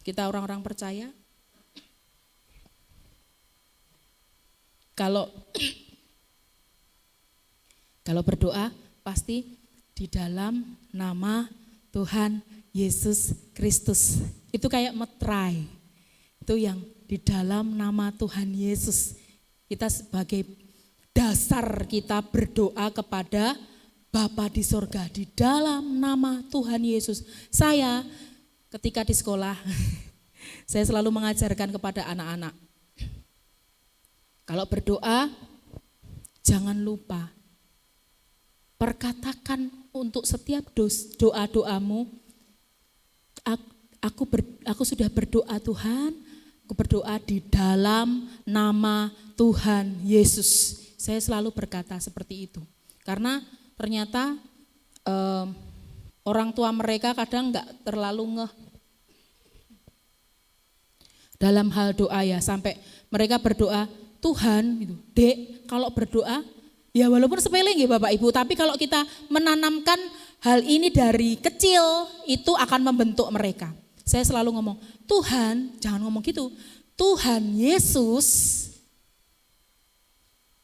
kita orang-orang percaya, kalau berdoa pasti di dalam nama Tuhan Yesus Kristus. Itu kayak metrai. Itu yang di dalam nama Tuhan Yesus. Kita sebagai dasar kita berdoa kepada Bapa di sorga di dalam nama Tuhan Yesus. Saya ketika di sekolah, saya selalu mengajarkan kepada anak-anak, kalau berdoa jangan lupa perkatakan untuk setiap doa-doamu, aku sudah berdoa Tuhan, aku berdoa di dalam nama Tuhan Yesus. Saya selalu berkata seperti itu, karena ternyata orang tua mereka kadang enggak terlalu ngeh dalam hal doa ya, sampai mereka berdoa, Tuhan gitu. Dek, kalau berdoa ya walaupun sepele nggih Bapak Ibu, tapi kalau kita menanamkan hal ini dari kecil itu akan membentuk mereka. Saya selalu ngomong, Tuhan, jangan ngomong gitu. Tuhan Yesus,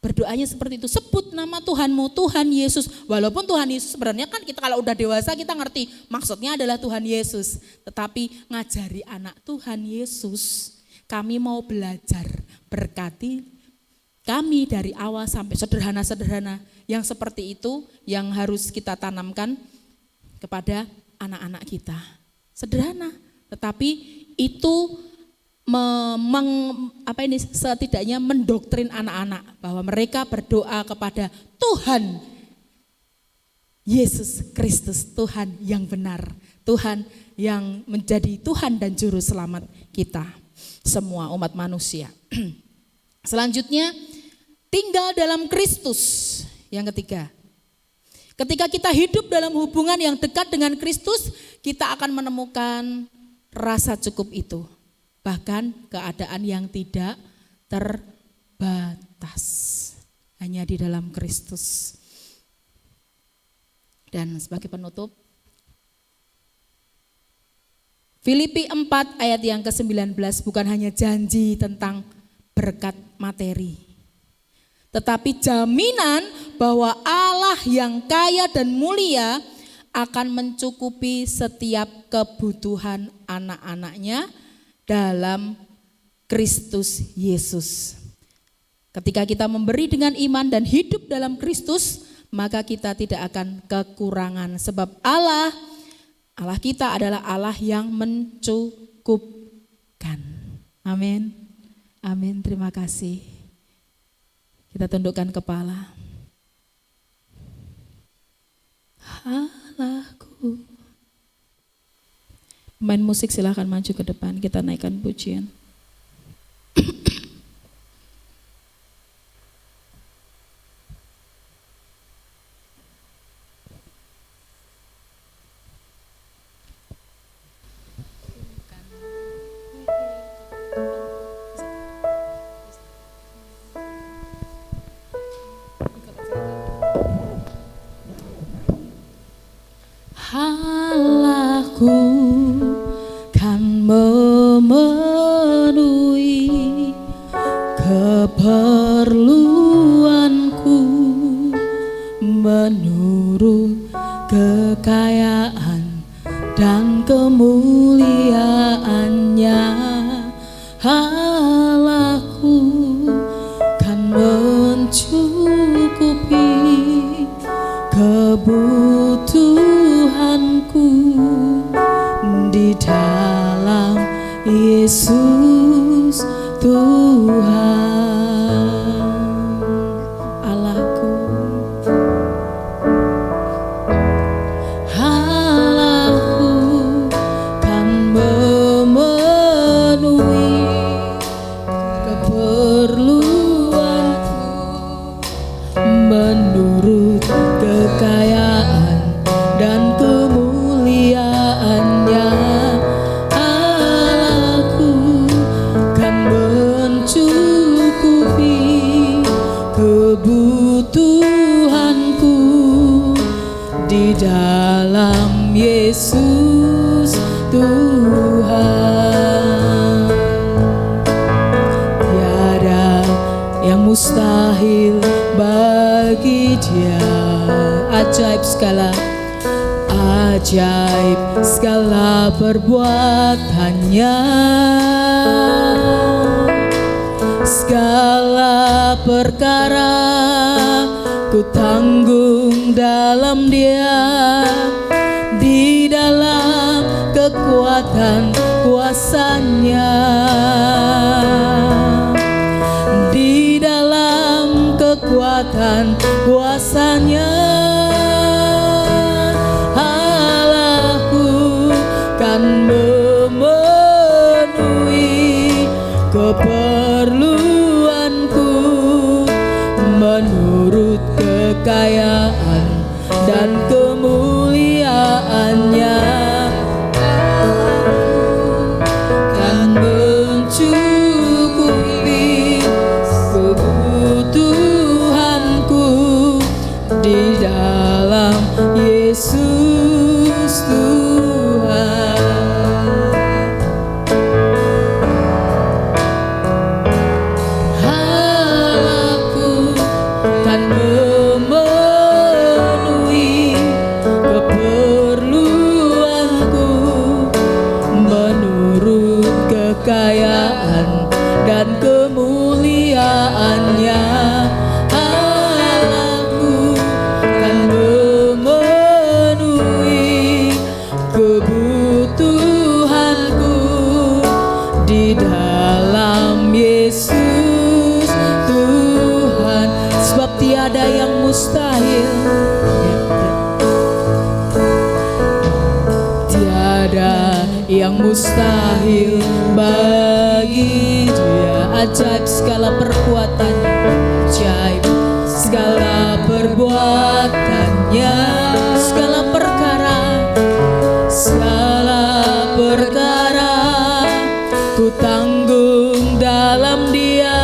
berdoanya seperti itu, sebut nama Tuhanmu, Tuhan Yesus. Walaupun Tuhan Yesus sebenarnya kan kita kalau udah dewasa kita ngerti maksudnya adalah Tuhan Yesus. Tetapi ngajari anak Tuhan Yesus, kami mau belajar, berkati kami dari awal sampai sederhana-sederhana. Yang seperti itu yang harus kita tanamkan kepada anak-anak kita. Sederhana, tetapi itu setidaknya mendoktrin anak-anak bahwa mereka berdoa kepada Tuhan Yesus Kristus, Tuhan yang benar, Tuhan yang menjadi Tuhan dan Juru Selamat kita semua umat manusia. Selanjutnya, tinggal dalam Kristus. Yang ketiga, ketika kita hidup dalam hubungan yang dekat dengan Kristus, kita akan menemukan rasa cukup itu. Bahkan keadaan yang tidak terbatas, hanya di dalam Kristus. Dan sebagai penutup, Filipi 4 ayat yang ke-19 bukan hanya janji tentang berkat materi, tetapi jaminan bahwa Allah yang kaya dan mulia akan mencukupi setiap kebutuhan anak-anaknya dalam Kristus Yesus. Ketika kita memberi dengan iman dan hidup dalam Kristus, maka kita tidak akan kekurangan. Sebab Allah kita adalah Allah yang mencukupkan. Amin. Amin. Terima kasih. Kita tundukkan kepala. Allahku. Pemain musik silahkan maju ke depan, kita naikkan pujian. Allahku kan memenuhi keperluanku menurut kekayaan dan kemuliaannya. Allahku kan mencukupi kebutuhanku di dalam Yesus Tuhan. Allahku kan memenuhi keperluanku menurut kekayaan dan kemuliaannya. Allahku kan mencukupi kebutuhanku di dalam Yesus Tuhan. Tiada yang mustahil bagi Dia. Ajaib segala perbuatannya, segala perkara ku tanggung dalam Dia, di dalam kekuatan kuasa-Nya, di dalam kekuatan kuasa-Nya. Allahku kan memenuhi keperluanku menurut kekayaan dan kemuliaannya. Kan yang mustahil bagi Dia. Ajaib segala perbuatannya, ajaib segala perbuatannya, segala perkara ku tanggung dalam Dia,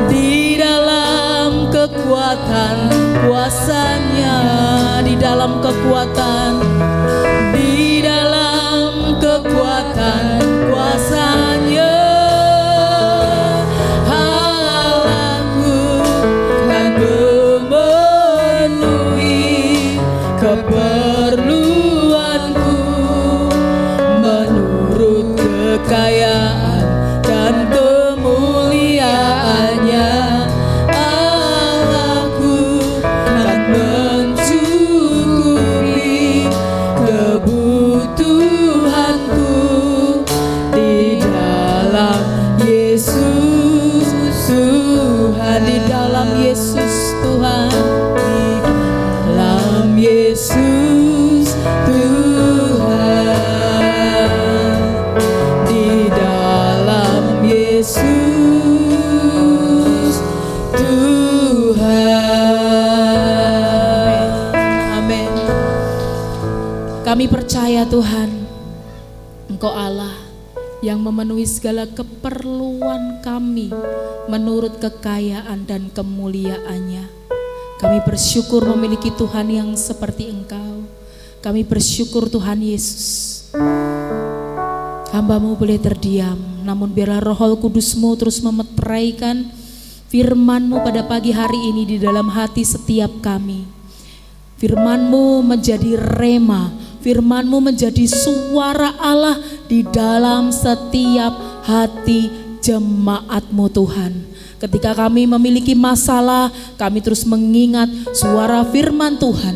di dalam kekuatan kuasanya, di dalam kekuatan, di dalam kekuatan kuasanya. Allahku kan memenuhi keperluanku menurut kekayaan dan kemuliaannya. Allahku kan mencukupi kebutuhanku di dalam Yesus Tuhan, di dalam Yesus Tuhan, di dalam Yesus Tuhan, di dalam Yesus Tuhan. Amin. Kami percaya Tuhan, Engkau Allah yang memenuhi segala keperluan kami menurut kekayaan dan kemuliaannya. Kami bersyukur memiliki Tuhan yang seperti Engkau. Kami bersyukur Tuhan Yesus. Hamba-Mu boleh terdiam, namun biarlah Roh Kudus-Mu terus memeteraikan firman-Mu pada pagi hari ini di dalam hati setiap kami. Firman-Mu menjadi rema, firman-Mu menjadi suara Allah di dalam setiap hati jemaat-Mu Tuhan. Ketika kami memiliki masalah, kami terus mengingat suara firman Tuhan.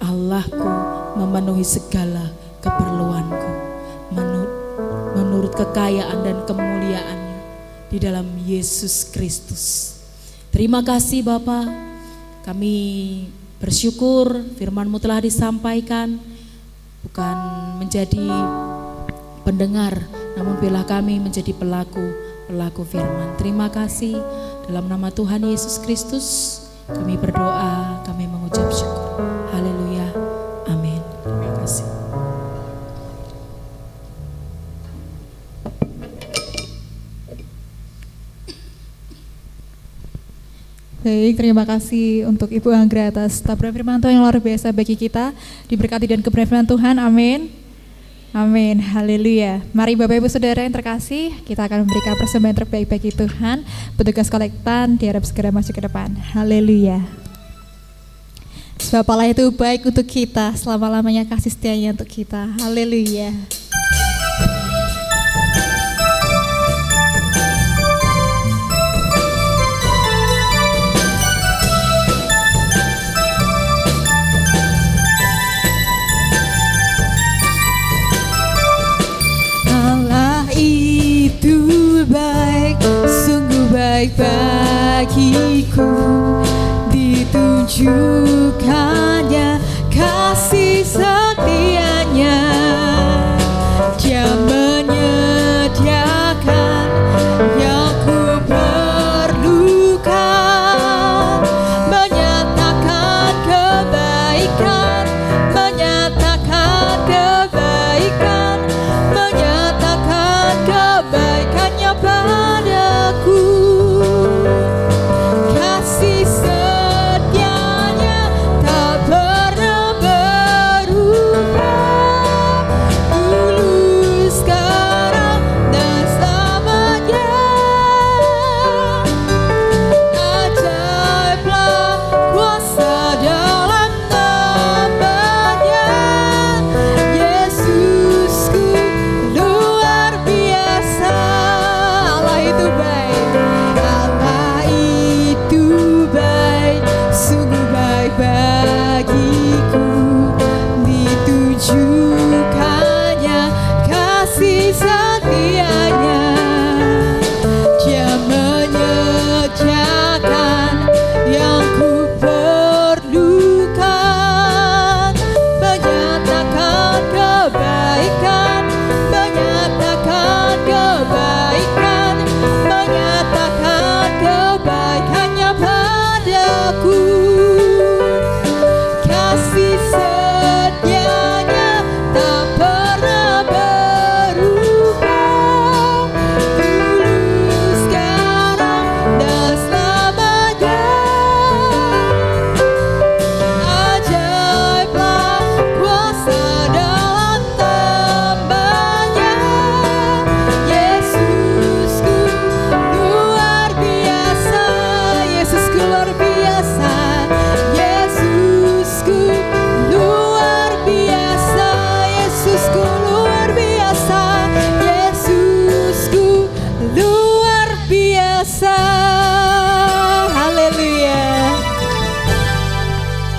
Allahku memenuhi segala keperluanku menurut kekayaan dan kemuliaannya di dalam Yesus Kristus. Terima kasih Bapa, kami bersyukur firman-Mu telah disampaikan, bukan menjadi pendengar, namun biarlah kami menjadi pelaku firman. Terima kasih, dalam nama Tuhan Yesus Kristus kami berdoa, kami mengucap syukur. Haleluya, amin. Terima kasih. Baik, terima kasih untuk Ibu Anggra atas taburan firman Tuhan yang luar biasa bagi kita. Diberkati dan keberkatan Tuhan, amin. Amin, haleluya. Mari Bapak Ibu Saudara yang terkasih, kita akan memberikan persembahan terbaik bagi Tuhan. Petugas kolektan diharap segera masuk ke depan. Haleluya. Sebab Allah itu baik untuk kita, selama-lamanya kasih setianya untuk kita. Haleluya. Baik, sungguh baik bagiku, ditunjukkannya kasih setianya. Dia menyediakan yang ku perlukan, menyatakan kebaikan, menyatakan kebaikan, menyatakan kebaikannya padaku. Kasih setianya tak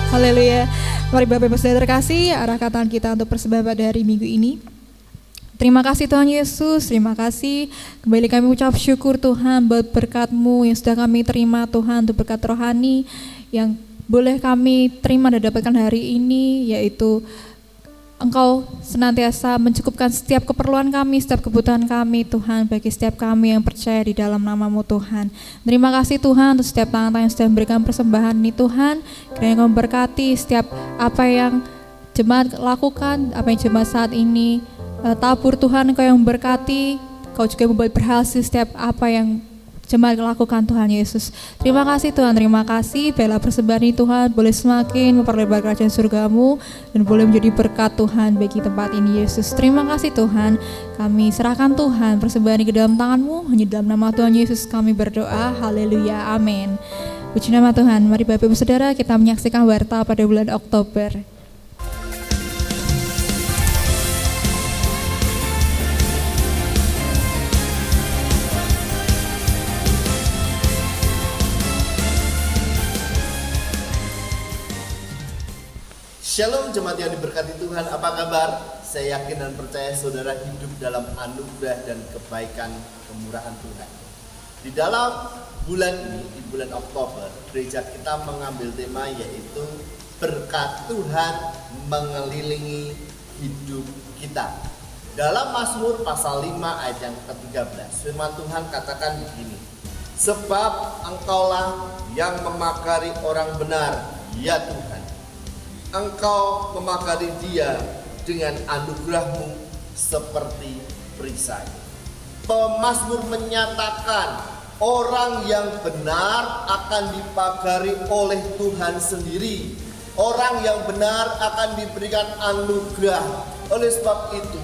Haleluya. Mari Bapak Ibu Saudara terkasih, arahkan tangan kita untuk persembahan pada hari Minggu ini. Terima kasih Tuhan Yesus, terima kasih. Kembali kami ucap syukur Tuhan buat berkat-Mu yang sudah kami terima Tuhan, untuk berkat rohani yang boleh kami terima dan dapatkan hari ini, yaitu Engkau senantiasa mencukupkan setiap keperluan kami, setiap kebutuhan kami Tuhan, bagi setiap kami yang percaya di dalam nama-Mu Tuhan. Terima kasih Tuhan untuk setiap tangan-tangan yang sudah memberikan persembahan ini Tuhan. Kiranya Engkau memberkati setiap apa yang jemaat lakukan, apa yang jemaat saat ini tabur Tuhan. Engkau yang memberkati, Engkau juga membuat berhasil setiap apa yang jemaat lakukan Tuhan Yesus. Terima kasih Tuhan, terima kasih. Biarlah persembahan ini Tuhan boleh semakin memperlebar kerajaan surga-Mu dan boleh menjadi berkat Tuhan bagi tempat ini Yesus. Terima kasih Tuhan, kami serahkan Tuhan persembahan ini ke dalam tangan-Mu. Hanya dalam nama Tuhan Yesus kami berdoa, haleluya, amin. Puji nama Tuhan. Mari Bapak Ibu Saudara kita menyaksikan warta pada bulan Oktober. Shalom jemaat yang diberkati Tuhan, apa kabar? Saya yakin dan percaya saudara hidup dalam anugerah dan kebaikan kemurahan Tuhan. Di dalam bulan ini, di bulan Oktober, gereja kita mengambil tema yaitu berkat Tuhan mengelilingi hidup kita. Dalam Mazmur pasal 5 ayat yang ke-13, firman Tuhan katakan begini, sebab Engkaulah yang memagari orang benar, ya Tuhan. Engkau memagari dia dengan anugerah-Mu seperti perisai. Pemazmur menyatakan orang yang benar akan dipagari oleh Tuhan sendiri. Orang yang benar akan diberikan anugerah. Oleh sebab itu,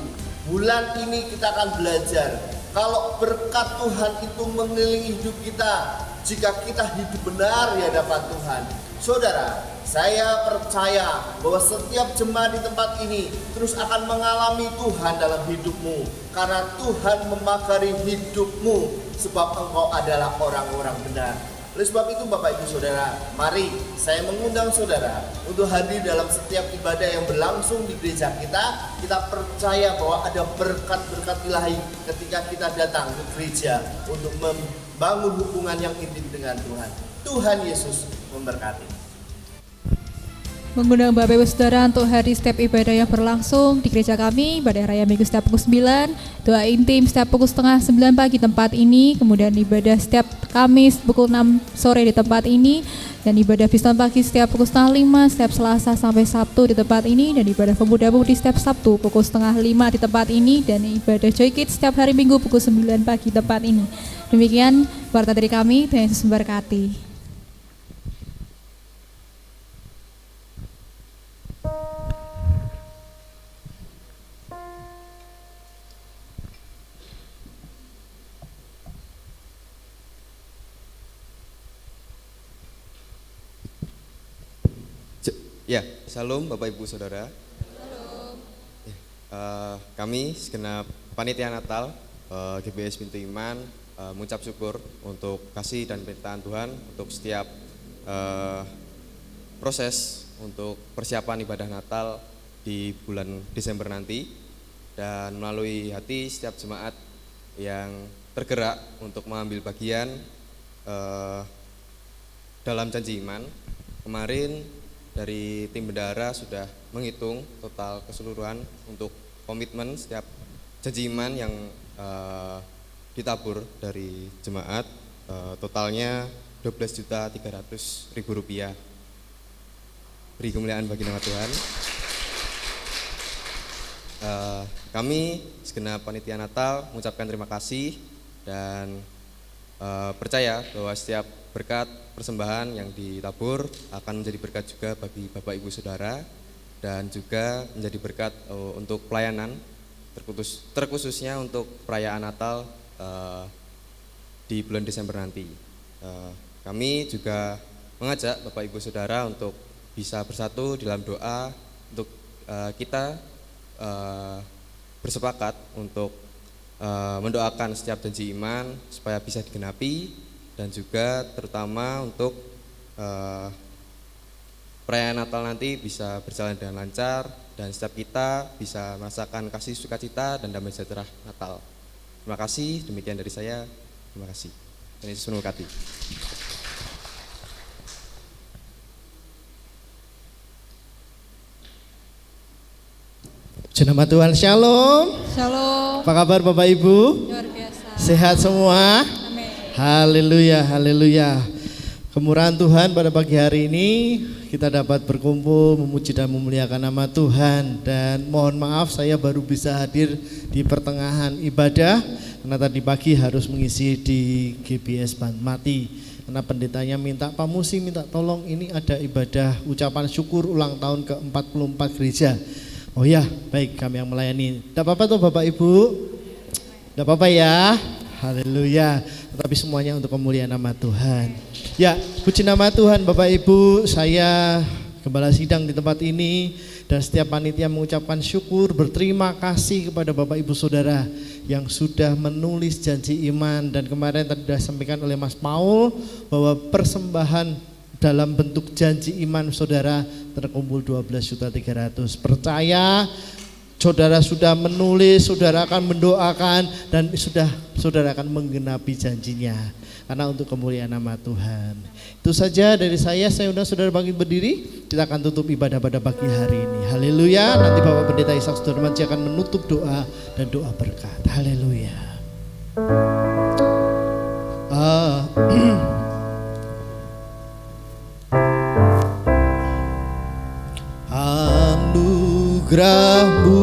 bulan ini kita akan belajar kalau berkat Tuhan itu mengelilingi hidup kita, jika kita hidup benar di hadapan Tuhan. Saudara, saya percaya bahwa setiap jemaat di tempat ini terus akan mengalami Tuhan dalam hidupmu, karena Tuhan memagari hidupmu sebab engkau adalah orang-orang benar. Oleh sebab itu Bapak Ibu Saudara, mari saya mengundang saudara untuk hadir dalam setiap ibadah yang berlangsung di gereja kita. Kita percaya bahwa ada berkat-berkat ilahi ketika kita datang ke gereja untuk membangun hubungan yang intim dengan Tuhan. Tuhan Yesus memberkati. Mengundang Bapak Ibu Saudara untuk hari setiap ibadah yang berlangsung di gereja kami, ibadah raya Minggu setiap pukul 9, doa intim setiap pukul setengah 9 pagi tempat ini, kemudian ibadah setiap Kamis pukul 6 sore di tempat ini, dan ibadah Piston pagi setiap pukul setengah 5, setiap Selasa sampai Sabtu di tempat ini, dan ibadah pemuda-pemudi setiap Sabtu pukul setengah 5 di tempat ini, dan ibadah Joy Kids setiap hari Minggu pukul 9 pagi tempat ini. Demikian warta dari kami, Tuhan Yesus memberkati. Ya, salam Bapak Ibu Saudara. Salam. Kami segenap panitia Natal GBS Pintu Iman mengucap syukur untuk kasih dan perintahan Tuhan untuk setiap proses untuk persiapan ibadah Natal di bulan Desember nanti, dan melalui hati setiap jemaat yang tergerak untuk mengambil bagian dalam janji iman. Kemarin dari tim bendahara sudah menghitung total keseluruhan untuk komitmen setiap janji iman yang ditabur dari jemaat, totalnya Rp12.300.000. Beri kemuliaan bagi nama Tuhan. Kami segenap panitia Natal mengucapkan terima kasih dan percaya bahwa setiap berkat persembahan yang ditabur akan menjadi berkat juga bagi Bapak Ibu Saudara, dan juga menjadi berkat untuk pelayanan terkhususnya untuk perayaan Natal di bulan Desember nanti. Kami juga mengajak Bapak Ibu Saudara untuk bisa bersatu dalam doa untuk kita bersepakat untuk mendoakan setiap janji iman supaya bisa digenapi, dan juga terutama untuk perayaan Natal nanti bisa berjalan dengan lancar dan setiap kita bisa merasakan kasih sukacita dan damai sejahtera Natal. Terima kasih, demikian dari saya. Terima kasih. Tuhan Yesus memberkati. Puji nama Tuhan, Shalom. Shalom. Apa kabar Bapak Ibu? Luar biasa. Sehat semua? Amin. Haleluya, haleluya. Kemurahan Tuhan pada pagi hari ini kita dapat berkumpul memuji dan memuliakan nama Tuhan. Dan mohon maaf saya baru bisa hadir di pertengahan ibadah karena tadi pagi harus mengisi di GBS Banmati. Karena pendetanya minta, Pak Musi minta tolong ini ada ibadah ucapan syukur ulang tahun ke-44 gereja. Oh ya, baik, kami yang melayani. Tidak apa-apa tuh Bapak Ibu? Tidak apa-apa ya? Haleluya. Tetapi semuanya untuk kemuliaan nama Tuhan. Ya, puji nama Tuhan Bapak Ibu. Saya gembala sidang di tempat ini dan setiap panitia mengucapkan syukur, berterima kasih kepada Bapak Ibu Saudara yang sudah menulis janji iman. Dan kemarin tadi sudah disampaikan oleh Mas Paul bahwa persembahan dalam bentuk janji iman saudara terkumpul 12.300.000. Percaya saudara sudah menulis, saudara akan mendoakan dan saudara akan menggenapi janjinya karena untuk kemuliaan nama Tuhan. Itu saja dari saya undang saudara bangkit berdiri. Kita akan tutup ibadah pada pagi hari ini. Haleluya. Nanti Bapak Pendeta Ishak Sudarmansyah akan menutup doa dan doa berkat. Haleluya. Anugerah-Mu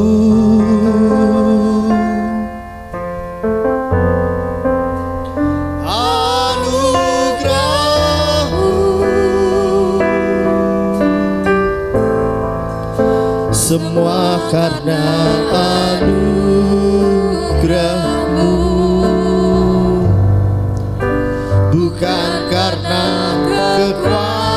semua karena anugerah-Mu, bukan karena kekuatanku.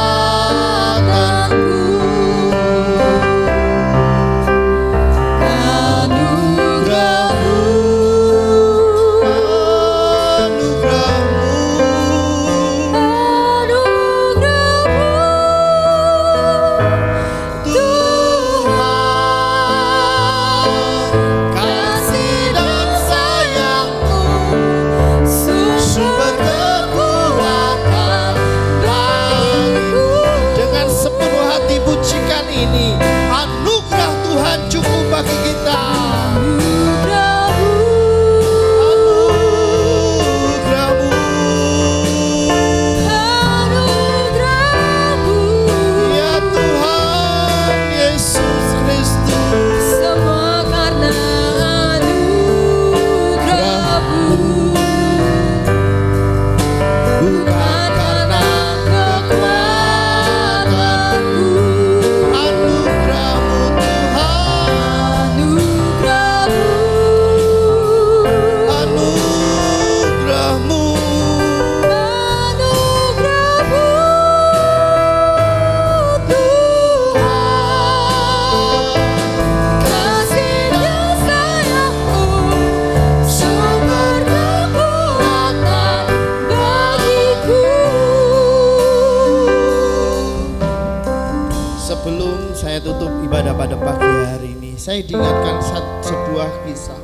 Saya diingatkan sebuah kisah.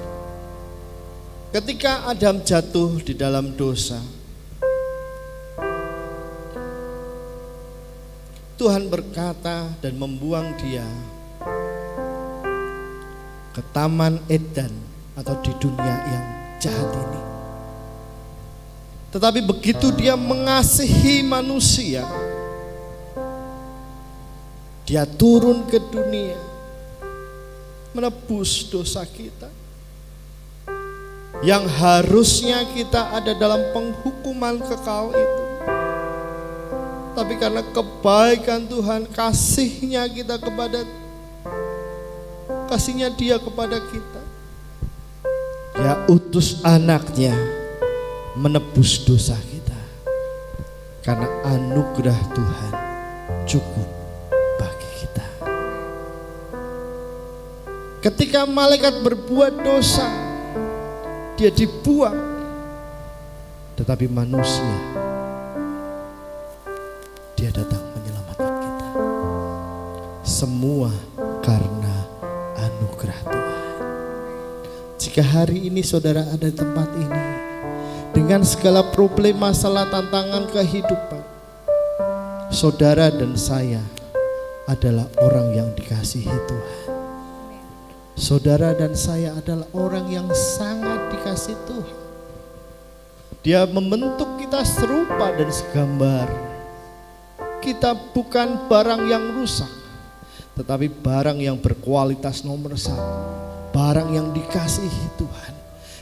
Ketika Adam jatuh di dalam dosa, Tuhan berkata dan membuang dia ke Taman Eden atau di dunia yang jahat ini. Tetapi begitu dia mengasihi manusia, dia turun ke dunia menebus dosa kita yang harusnya kita ada dalam penghukuman kekal itu. Tapi karena kebaikan Tuhan, kasihnya dia kepada kita, dia utus anaknya menebus dosa kita. Karena anugerah Tuhan cukup bagi kita. Ketika malaikat berbuat dosa, dia dibuang. Tetapi manusia, dia datang menyelamatkan kita. semua karena anugerah Tuhan. Jika hari ini saudara ada di tempat ini dengan segala problem, masalah, tantangan kehidupan, saudara dan saya adalah orang yang dikasihi Tuhan. Saudara dan saya adalah orang yang sangat dikasihi Tuhan. Dia membentuk kita serupa dan segambar. Kita bukan barang yang rusak, tetapi barang yang berkualitas nomor 1. Barang yang dikasihi Tuhan,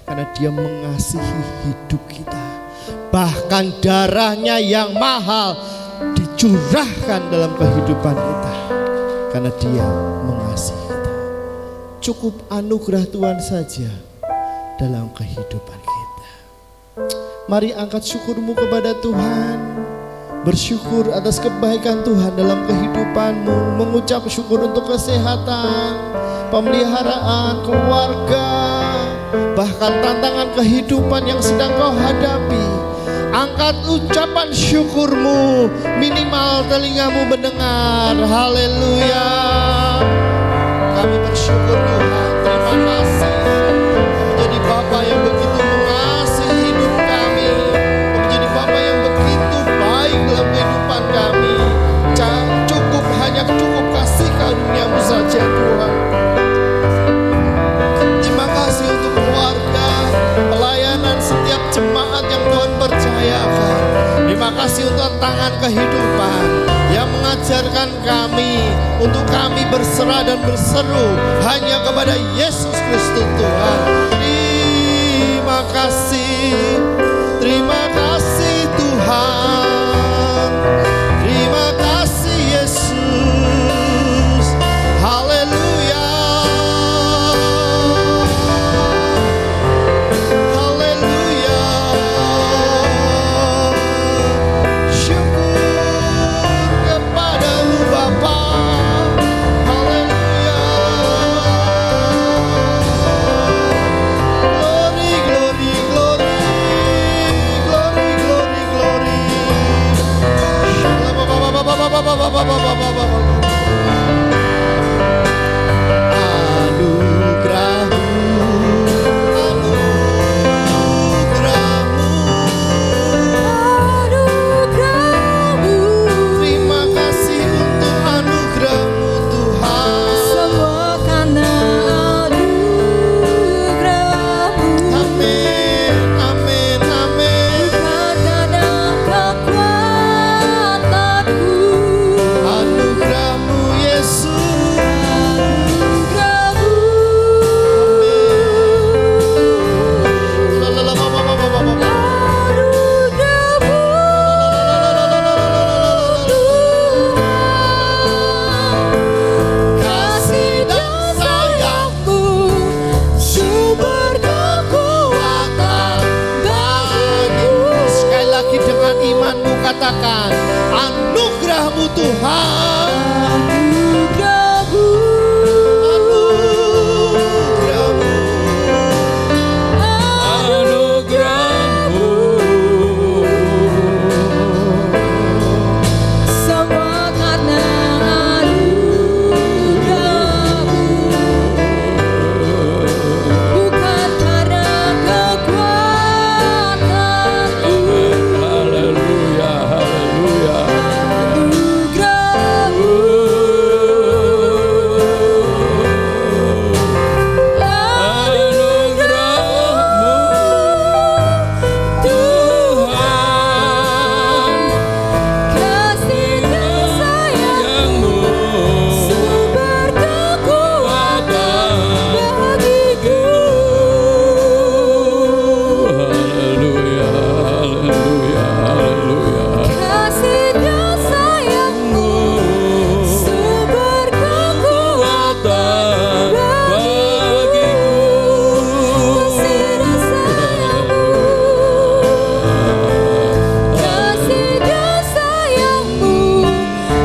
karena Dia mengasihi hidup kita. Bahkan darahnya yang mahal dicurahkan dalam kehidupan kita, karena Dia mengasihi kita. Cukup anugerah Tuhan saja dalam kehidupan kita. Mari angkat syukurmu kepada Tuhan. Bersyukur atas kebaikan Tuhan dalam kehidupanmu. Mengucap syukur untuk kesehatan, pemeliharaan, keluarga, bahkan tantangan kehidupan yang sedang kau hadapi. Angkat ucapan syukurmu, minimal telingamu mendengar. Haleluya. Kami bersyukur Tuhan, terima kasih. Menjadi Bapa yang begitu mengasihi hidup kami, menjadi Bapa yang begitu baik dalam kehidupan kami. Hanya cukup kasih karunia-Mu saja Tuhan. Terima kasih untuk keluarga, pelayanan setiap jemaat yang Tuhan percayakan. Terima kasih untuk tangan kehidupan yang mengajarkan kami untuk kami berserah dan berseru hanya kepada Yesus Kristus Tuhan. Terima kasih Tuhan. Terima kasih Yesus. Haleluya. Haleluya. Syukur kepadamu Bapa. Haleluya. Glory, glory, glory. Glory, glory, glory. Terima kasih untuk anugerah-Mu Tuhan. Semua karena anugerah-Mu. Amin, amin, amin. Bukan karena kekuatanku. Anugerah-Mu Yesus. Anugerah-Mu. Kasih dan sayang-Mu, sumber kekuatan bagiku. Sekali lagi dengan imanmu katakan, anugerah-Mu Tuhan. Anugerah-Mu. Anugerah-Mu. Semua karena anugerah-Mu. Bukan karena kekuatanku. Haleluya, haleluya. Anugerah-Mu. Tuhan, Kasih dan sayang-Mu, sumber kekuatan bagiku. haleluya, haleluya, haleluya. Kasih dan sayang-Mu, sumber kekuatan bagiku. Kasih dan sayang-Mu, kasih dan sayang-Mu,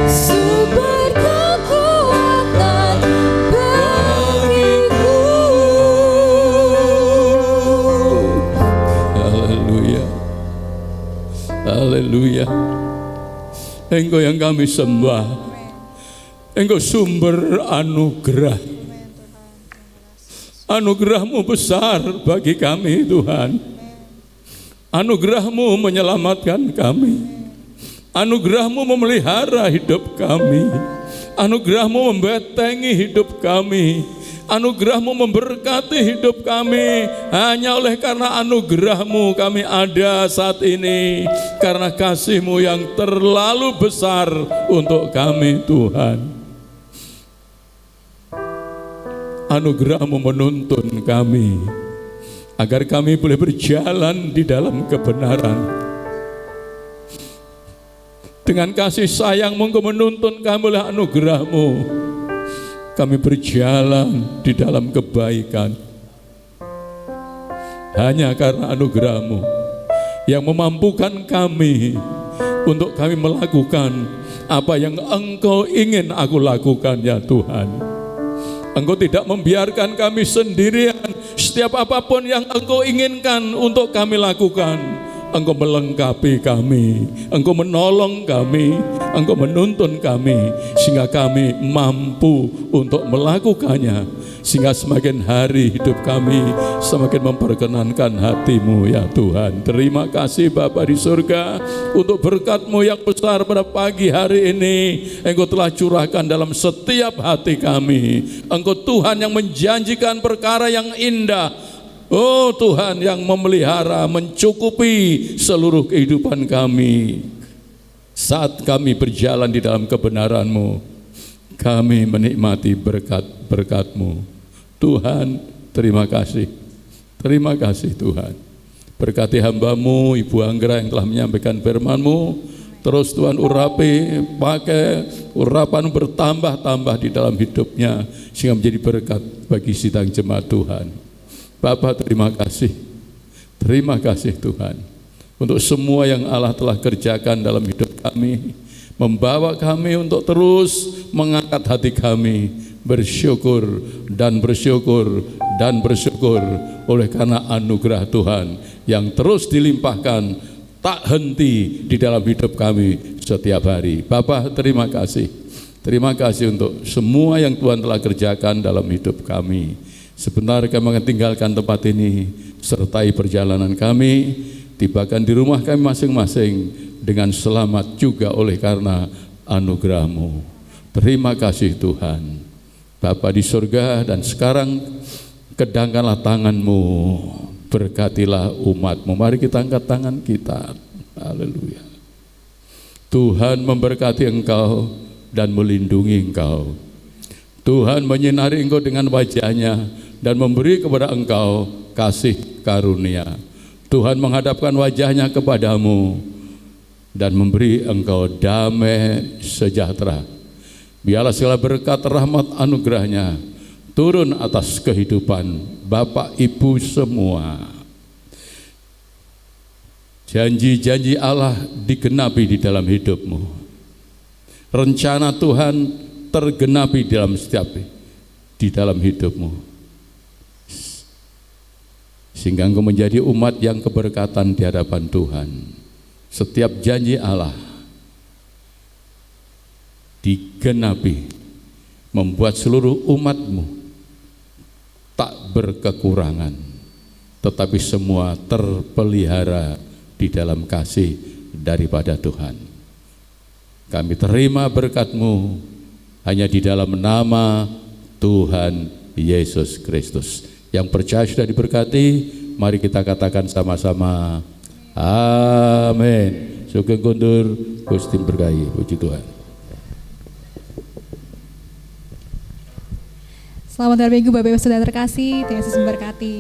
sumber kekuatan bagiku. Haleluya. Haleluya. Engkau yang kami sembah. Engkau sumber anugerah. Anugerah-Mu besar bagi kami Tuhan. Anugerah-Mu menyelamatkan kami. Anugerah-Mu memelihara hidup kami. Anugerah-Mu membentengi hidup kami. Anugerah-Mu memberkati hidup kami. Hanya oleh karena anugerah-Mu kami ada saat ini. Karena kasih-Mu yang terlalu besar untuk kami Tuhan. Anugerah-Mu menuntun kami agar kami boleh berjalan di dalam kebenaran. Dengan kasih sayang-Mu Engkau menuntun kami oleh anugerah-Mu. Kami berjalan di dalam kebaikan. Hanya karena anugerah-Mu yang memampukan kami untuk kami melakukan apa yang Engkau ingin aku lakukan ya Tuhan. Engkau tidak membiarkan kami sendirian. Setiap apapun yang Engkau inginkan untuk kami lakukan, Engkau melengkapi kami, Engkau menolong kami, Engkau menuntun kami, sehingga kami mampu untuk melakukannya. Sehingga semakin hari hidup kami semakin memperkenankan hati-Mu ya Tuhan. Terima kasih Bapa di surga untuk berkat-Mu yang besar pada pagi hari ini. Engkau telah curahkan dalam setiap hati kami. Engkau Tuhan yang menjanjikan perkara yang indah. Oh Tuhan yang memelihara, mencukupi seluruh kehidupan kami. Saat kami berjalan di dalam kebenaran-Mu, kami menikmati berkat-berkat-Mu. Tuhan, terima kasih. Terima kasih Tuhan. Berkati hamba-Mu, Ibu Anggra yang telah menyampaikan firman-Mu. Terus Tuhan urapi, pakai urapan bertambah-tambah di dalam hidupnya, sehingga menjadi berkat bagi sidang jemaat Tuhan. Bapak terima kasih. Terima kasih Tuhan. Untuk semua yang Allah telah kerjakan dalam hidup kami. Membawa kami untuk terus mengangkat hati kami, bersyukur dan bersyukur dan bersyukur oleh karena anugerah Tuhan yang terus dilimpahkan tak henti di dalam hidup kami setiap hari. Bapak terima kasih. Terima kasih untuk semua yang Tuhan telah kerjakan dalam hidup kami. Sebentar kami akan tinggalkan tempat ini, sertai perjalanan kami, tibakan di rumah kami masing-masing dengan selamat juga oleh karena anugerah-Mu. Terima kasih Tuhan. Bapa di surga, dan sekarang kedangkanlah tangan-Mu, berkatilah umat-Mu. Mari kita angkat tangan kita. Haleluya. Tuhan memberkati engkau dan melindungi engkau. Tuhan menyinari engkau dengan wajah-Nya dan memberi kepada engkau kasih karunia. Tuhan menghadapkan wajah-Nya kepadamu dan memberi engkau damai sejahtera. Biarlah segala berkat rahmat anugerah-Nya turun atas kehidupan Bapak Ibu semua. Janji-janji Allah digenapi di dalam hidupmu. Rencana Tuhan tergenapi di dalam hidupmu. Sehingga engkau menjadi umat yang keberkatan di hadapan Tuhan. Setiap janji Allah digenapi, membuat seluruh umat-Mu tak berkekurangan, tetapi semua terpelihara di dalam kasih daripada Tuhan. Kami terima berkat-Mu hanya di dalam nama Tuhan Yesus Kristus. Yang percaya sudah diberkati, mari kita katakan sama-sama, amin. Sugeng kundur, Gusti berkahi. Puji Tuhan. Selamat hari Minggu Bapak Ibu Saudara terkasih, Tuhan Yesus memberkati.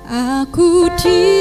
Aku di